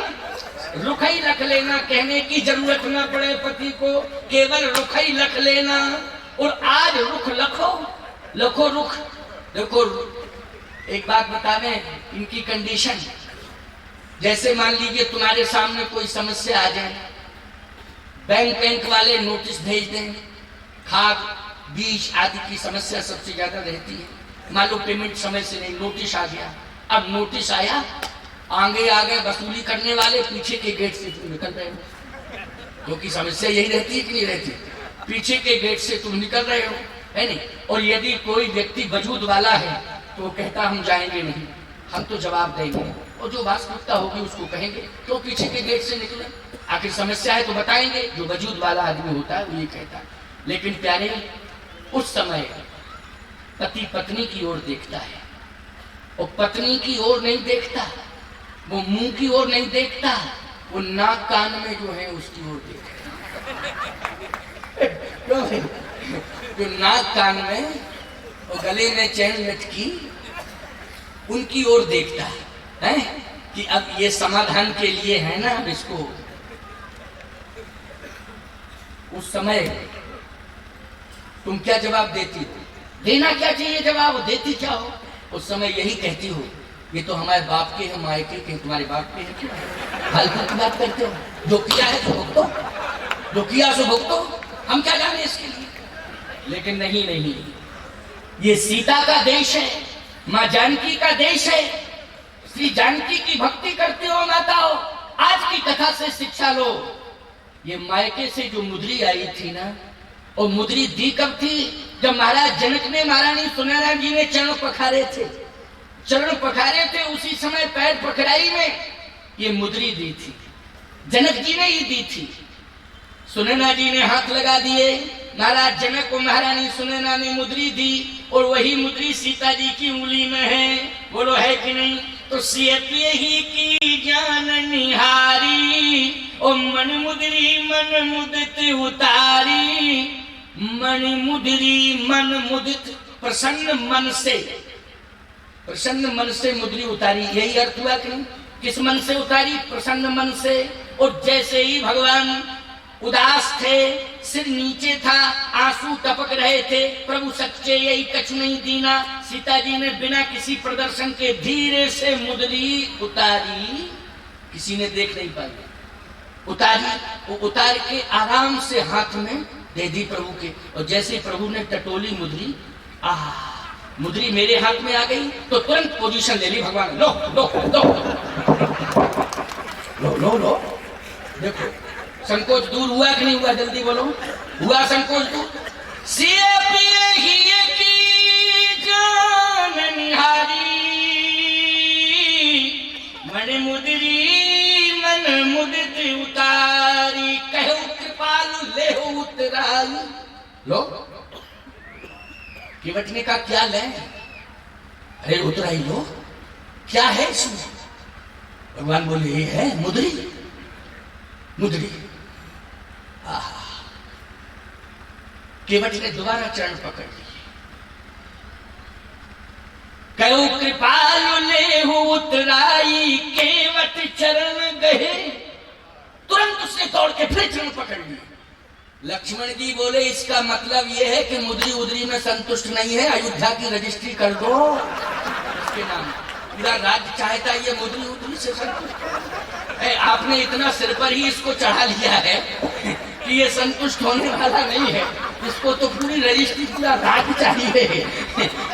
रुख ही लख लेना, कहने की जरूरत न पड़े पति को, केवल रुख ही लख लेना। और आज रुख लखो, लखो रुख। देखो एक बात बता दें, इनकी कंडीशन, जैसे मान लीजिए तुम्हारे सामने कोई समस्या आ जाए, बैंक वाले नोटिस भेज दें, खाद बीज आदि की समस्या सबसे ज्यादा रहती है, मान लो पेमेंट समय से नहीं, नोटिस आ गया। अब नोटिस आया, आगे आगे वसूली करने वाले पीछे के गेट से तुम निकल रहे हो, क्योंकि समस्या यही रहती है कि नहीं रहती, पीछे के गेट से तुम निकल रहे हो, है नहीं। और यदि कोई व्यक्ति वजूद वाला है तो वो कहता हम जाएंगे नहीं, हम तो जवाब देंगे, और जो वास्तविकता होगी उसको कहेंगे, तो पीछे के गेट से निकले। आखिर समस्या है तो बताएंगे, जो वजूद वाला आदमी होता है वो ये कहता है। लेकिन प्यारे, उस समय पति पत्नी की ओर देखता है, और पत्नी की ओर नहीं देखता, वो मुंह की ओर नहीं देखता, वो नाक कान में जो है उसकी ओर देखता है। जो नाक कान में और गले में चैन लटकी, उनकी ओर देखता है कि अब ये समाधान के लिए है ना, अब इसको। उस समय तुम क्या जवाब देती हो? देना क्या चाहिए जवाब, देती क्या हो? उस समय यही कहती हो, ये तो हमारे बाप के हैं, मायके के, तुम्हारे बाप के हैं, फालतू की बात करते हो, जो किया है सो भुगतो, जो किया सो भुगतो, हम क्या जाने इसके लिए। लेकिन नहीं नहीं, ये सीता का देश है, माँ जानकी का देश है, श्री जानकी की भक्ति करते हो माताओं। आज की कथा से शिक्षा लो। ये मायके से जो मुद्री आई थी ना, और मुद्री दी कब थी? जब महाराज जनक ने महारानी सुनैना जी ने चरण पखारे थे, चरण पखारे थे, उसी समय पैर पकड़ाई में ये मुद्री दी थी, जनक जी ने ही दी थी। सुनैना जी ने हाथ लगा दिए, महाराज जनक को महारानी सुनैना ने मुद्री दी, और वही मुद्री सीता जी की उंगली में है, बोलो है कि नहीं? तो सियतिये ही की जान निहारी, ओ मन मुद्री मन मुदित उतारी। मन मुद्री मन मुदित, प्रसन्न मन से, प्रसन्न मन से मुद्री उतारी, यही अर्थ हुआ कि नहीं? किस मन से उतारी? प्रसन्न मन से। और जैसे ही भगवान उदास थे, सिर नीचे था, आंसू टपक रहे थे, प्रभु सच्चे यही कछु नहीं दीना, सीता जी ने बिना किसी प्रदर्शन के धीरे से मुद्री उतारी, किसी ने देख नहीं पाई, उतारी। वो उतार के आराम से हाथ में दे दी प्रभु के, और जैसे प्रभु ने टटोली मुद्री, मुद्री मेरे हाथ में आ गई, तो तुरंत पोजीशन ले ली भगवान। लो लो लो लो लो लो, देखो संकोच दूर हुआ कि नहीं हुआ? जल्दी बोलो, हुआ संकोच दूर? सिए पिए ही की जान निहारी, मन मुद्री मन मुदित उतारी, कहु कृपालु लेहु उतराई। लो, केवटने का क्या ले? अरे उतराई लो, क्या है इसमें? भगवान बोले ये है मुद्री, मुद्री। केवट ने दोबारा चरण पकड़ लिए, कहु कृपालु लेहु उतराई, केवट चरण गए, तुरंत उसने दौड़ के फिर चरण पकड़ लिए। लक्ष्मण जी बोले इसका मतलब यह है कि मुद्री उद्री में संतुष्ट नहीं है, अयोध्या की रजिस्ट्री कर दो इसके नाम। पूरा राज्य चाहता है ये मुद्री उद्री से संतुष्ट है, आपने इतना सिर पर ही इसको चढ़ा लिया है कि ये संतुष्ट होने वाला नहीं है, इसको तो पूरी रजिस्ट्री, पूरा राज्य चाहिए,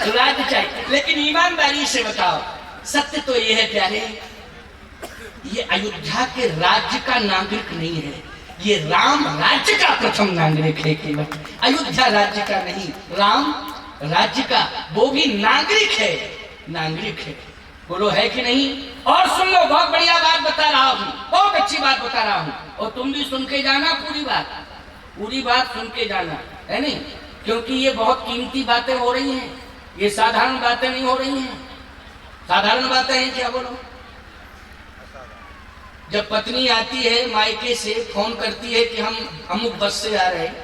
राज्य चाहिए। लेकिन ईमानदारी से बताओ, सत्य तो ये है प्यारे, ये अयोध्या के राज्य का नागरिक नहीं है, ये राम राज्य का प्रथम नागरिक है केवट, अयोध्या राज्य का नहीं, राम राज्य का, वो भी नागरिक है, नागरिक है। बोलो है कि नहीं? और सुन लो, बहुत बढ़िया बात बता रहा हूं, बहुत अच्छी बात बता रहा हूं, और तुम भी सुन के जाना, पूरी बात सुन के जाना, है नहीं? क्योंकि ये बहुत कीमती बातें हो रही हैं, ये साधारण बातें नहीं हो रही हैं। साधारण बातें हैं क्या? बोलो। जब पत्नी आती है मायके से, फोन करती है कि हम अमुक बस से आ रहे हैं,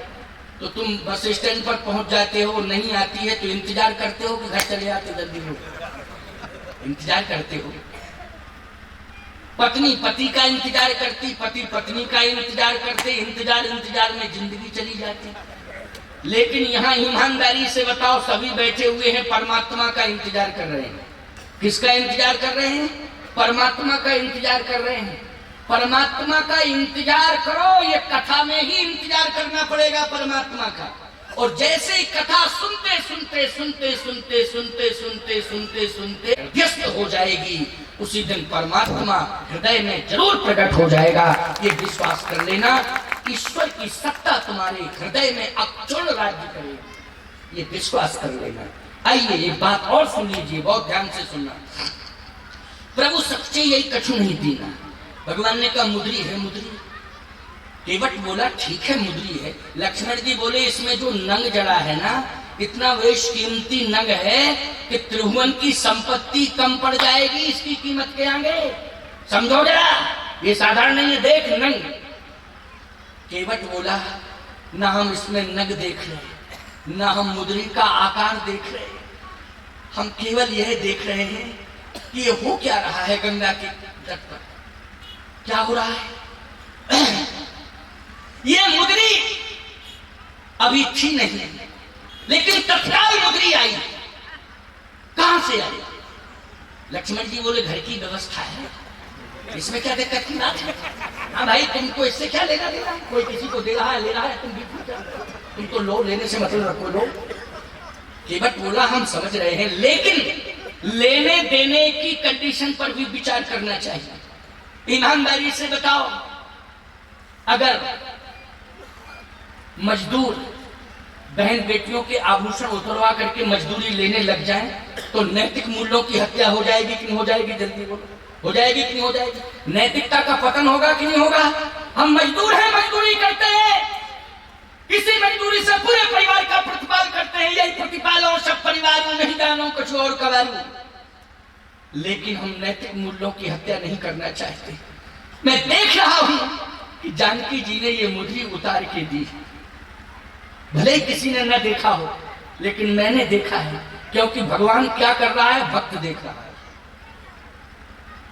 तो तुम बस स्टैंड पर पहुंच जाते हो, नहीं आती है तो इंतजार करते हो कि घर चले आते जल्दी हो, इंतजार करते हो। पत्नी पति का इंतजार करती, पति पत्नी का इंतजार करते, इंतजार में जिंदगी चली जाती। लेकिन यहाँ ईमानदारी से बताओ, सभी बैठे हुए हैं, परमात्मा का इंतजार कर रहे हैं। किसका इंतजार कर रहे हैं? परमात्मा का इंतजार कर रहे हैं। परमात्मा का इंतजार करो, ये कथा में ही इंतजार करना पड़ेगा परमात्मा का। और जैसे ही कथा सुनते सुनते सुनते सुनते सुनते सुनते सुनते सुनते व्यस्त हो जाएगी, उसी दिन परमात्मा हृदय में जरूर प्रकट हो जाएगा। ये विश्वास कर लेना, ईश्वर की सत्ता तुम्हारे हृदय में अक्षुण्ण राज्य करेगी, ये विश्वास कर लेना। आइए एक बात और सुन लीजिए, बहुत ध्यान से सुनना। प्रभु सच्चे यही कछु नहीं दीना, भगवान ने कहा मुद्री है, मुद्री। केवट बोला ठीक है मुद्री है। लक्ष्मण जी बोले इसमें जो नंग जड़ा है ना, इतना वेश कीमती नंग है कि त्रिभुवन की संपत्ति कम पड़ जाएगी इसकी कीमत के आगे, समझो जरा, ये साधारण नहीं है, देख नंग। केवट बोला ना हम इसमें नग देख रहे, ना हम मुद्री का आकार देख रहे, हम केवल यह देख रहे हैं कि ये हो क्या रहा है गंगा के तट पर, क्या हो रहा है। ये मुद्री अभी थी नहीं, लेकिन तत्काल मुद्री आई। कहां से आई? लक्ष्मण जी बोले घर की व्यवस्था है, इसमें क्या दिक्कत की बात है? हाँ भाई, तुमको इससे क्या लेना देना? कोई किसी को दे रहा है, ले रहा है, तुम तो लो, लेने से मतलब रखो, लो। केवट बोला हम समझ रहे हैं, लेकिन लेने देने की कंडीशन पर भी विचार करना चाहिए। ईमानदारी से बताओ, अगर मजदूर बहन बेटियों के आभूषण उतरवा करके मजदूरी लेने लग जाएं, तो नैतिक मूल्यों की हत्या हो जाएगी कि नहीं हो जाएगी? जल्दी बोलो, हो जाएगी कि नहीं हो जाएगी? नैतिकता का पतन होगा कि नहीं होगा? हम मजदूर हैं, मजदूरी करते हैं, इसी मजदूरी से पूरे परिवार का प्रतिपाल करते हैं। यही प्रतिपालो सब परिवारों नहीं जानो कुछ और कवारू। लेकिन हम नैतिक मूल्यों की हत्या नहीं करना चाहते। मैं देख रहा हूं कि जानकी जी ने ये मुद्री उतार के दी, भले ही किसी ने न देखा हो, लेकिन मैंने देखा है, क्योंकि भगवान क्या कर रहा है, भक्त देख रहा है।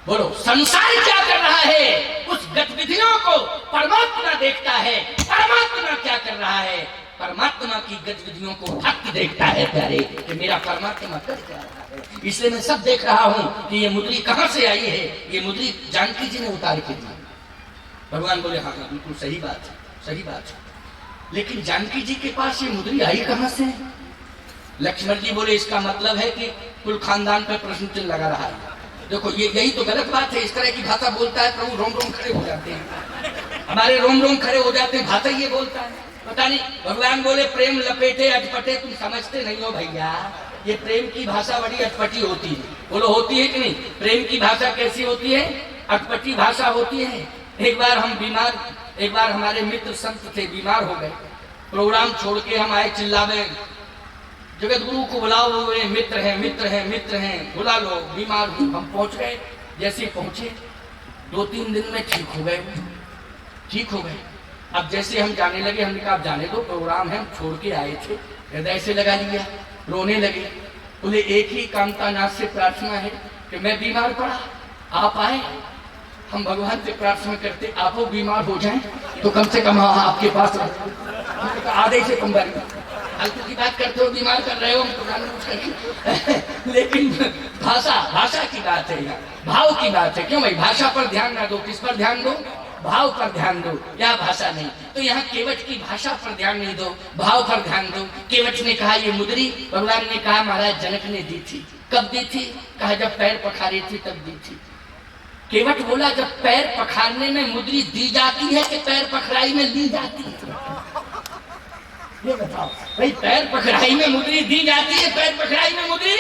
बोलो, संसार क्या कर रहा है, उस गतिविधियों को परमात्मा देखता है। परमात्मा क्या कर रहा है, परमात्मा की गतिविधियों को भक्त देखता है प्यारे, कि मेरा परमात्मा कर क्या रहा है। इसलिए मैं सब देख रहा हूं कि ये मुद्री कहां से आई है। ये मुद्री जानकी जी ने उतार के दी। भगवान बोले हाँ हाँ बिल्कुल सही बात है, सही बात है, लेकिन जानकी जी के पास ये मुद्री आई कहां से? लक्ष्मण जी बोले इसका मतलब है कि कुल खानदान पर प्रश्न चिन्ह लगा रहा है। देखो ये यही तो गलत बात है, इस तरह की भाषा बोलता है प्रभु रोम रोम खड़े हो जाते हैं, हमारे रोम रोम खड़े हो जाते हैं, भाषा ये बोलता है, पता नहीं। भगवान बोले प्रेम लपेटे अटपटे, तुम समझते नहीं हो भैया, ये प्रेम की भाषा बड़ी अटपटी होती है। बोलो होती है कि नहीं? प्रेम की भाषा कैसी होती है? अटपटी भाषा होती है। एक बार हमारे मित्र संत थे, बीमार हो गए, प्रोग्राम छोड़ के हम आए, चिल्लावे जगत गुरु को बुलाओ, वो मित्र हैं मित्र हैं मित्र हैं, बुला लो, बीमार हूं। हम पहुंच गए, जैसे पहुंचे 2-3 दिन में ठीक हो गए, ठीक हो गए। अब जैसे हम जाने लगे, हमने कहा जाने दो, प्रोग्राम है, हम छोड़ के आए थे, हृदय से लगा लिया, रोने लगे। बोले एक ही कामतानाथ से प्रार्थना है कि मैं बीमार पड़ा, आप आए, हम भगवान से प्रार्थना करते आप वो बीमार हो जाएं तो कम से कम आपके पास आधे से कम बारी फालतू की बात करते हो, बीमार कर रहे हो हम। लेकिन भाषा की बात है, यहाँ भाव की बात है। क्यों भाई? भाषा पर ध्यान ना दो, किस पर ध्यान दो? भाव पर ध्यान दो, या भाषा नहीं। तो यहाँ केवट की भाषा पर ध्यान नहीं दो, भाव पर ध्यान दो। केवट ने कहा ये मुद्री, भगवान ने कहा महाराज जनक ने दी थी। कब दी थी? कहा जब पैर पखारी थी तब दी थी। केवट बोला, जब पैर पखारने में मुद्री दी जाती है कि पैर पखराई में ली जाती है? ये बताओ भाई, पैर पखराई में मुद्री दी जाती है, पैर पखराई में मुद्री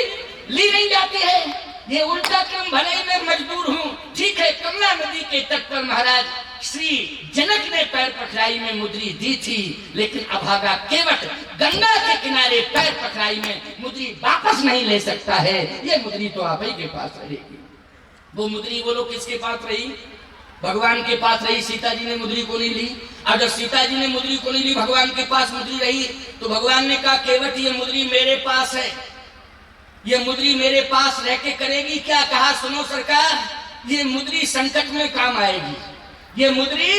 ली नहीं जाती है। ये उल्टा क्रम, भले ही मैं मजदूर हूं, ठीक है। कमला नदी के तट पर महाराज श्री जनक ने पैर पखराई में मुद्री दी थी, लेकिन अभागा केवट गंगा के किनारे पैर पखराई में मुद्री वापस नहीं ले सकता है। ये मुद्री तो आप ही के पास रहेगी। वो मुद्री बोलो किसके पास रही? भगवान के पास रही। सीता जी ने मुद्री को नहीं ली। और जब सीता जी ने मुद्री को नहीं ली, भगवान के पास मुद्री रही, तो भगवान ने कहा केवट ये मुद्री मेरे पास है, ये मुद्री मेरे पास रह के करेगी क्या? कहा सुनो सरकार, ये मुद्री संकट में काम आएगी, ये मुद्री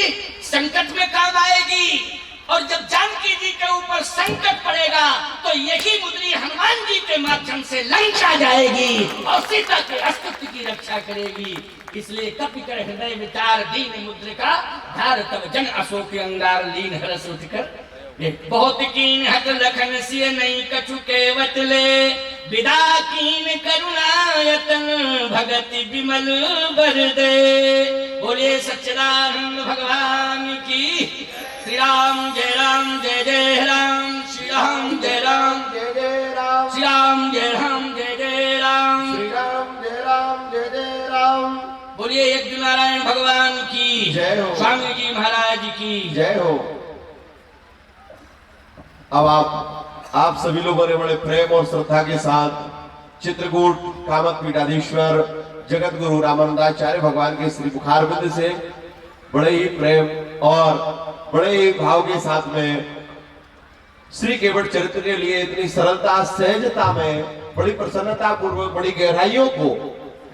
संकट में काम आएगी। और जब जानकी जी के ऊपर संकट पड़ेगा तो यही मुद्री हनुमान जी के माध्यम से लंका जाएगी और सीता के अस्तित्व की रक्षा करेगी। इसलिए कपि कर हृदय विचार दीन मुद्रिका, धार तब जन अशोक अंगार लीन हरस उठकर। बहुत कीन हट लखन सिय नहीं कछु केवट ले, विदा कीन करुणायतन भगति विमल बर दे। बोले सच्चिदानंद भगवान की। श्री राम जय राम जय जय राम, श्री राम जय राम जय जय राम, श्री राम जय राम जय जय राम, श्री राम जय राम जय जय राम। बोलिए यज्ञ नारायण भगवान की जय हो, स्वामी जी महाराज की जय हो। अब आप सभी लोगों ने बड़े प्रेम और श्रद्धा के साथ चित्रकूट कामक पीठाधीश्वर जगत गुरु रामानंदाचार्य भगवान के श्री मुखारबिंद से बड़े ही प्रेम और बड़े ही भाव के साथ में श्री केवट चरित्र के लिए इतनी सरलता सहजता में बड़ी प्रसन्नता पूर्वक बड़ी गहराइयों को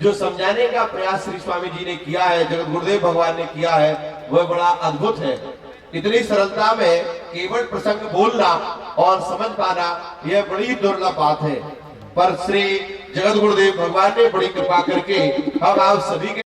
जो समझाने का प्रयास श्री स्वामी जी ने किया है, जगत गुरुदेव भगवान ने किया है, वह बड़ा अद्भुत है। इतनी सरलता में केवट प्रसंग बोलना और समझ पाना यह बड़ी दुर्लभ बात है, पर श्री जगत गुरुदेव भगवान ने बड़ी कृपा करके अब आप सभी के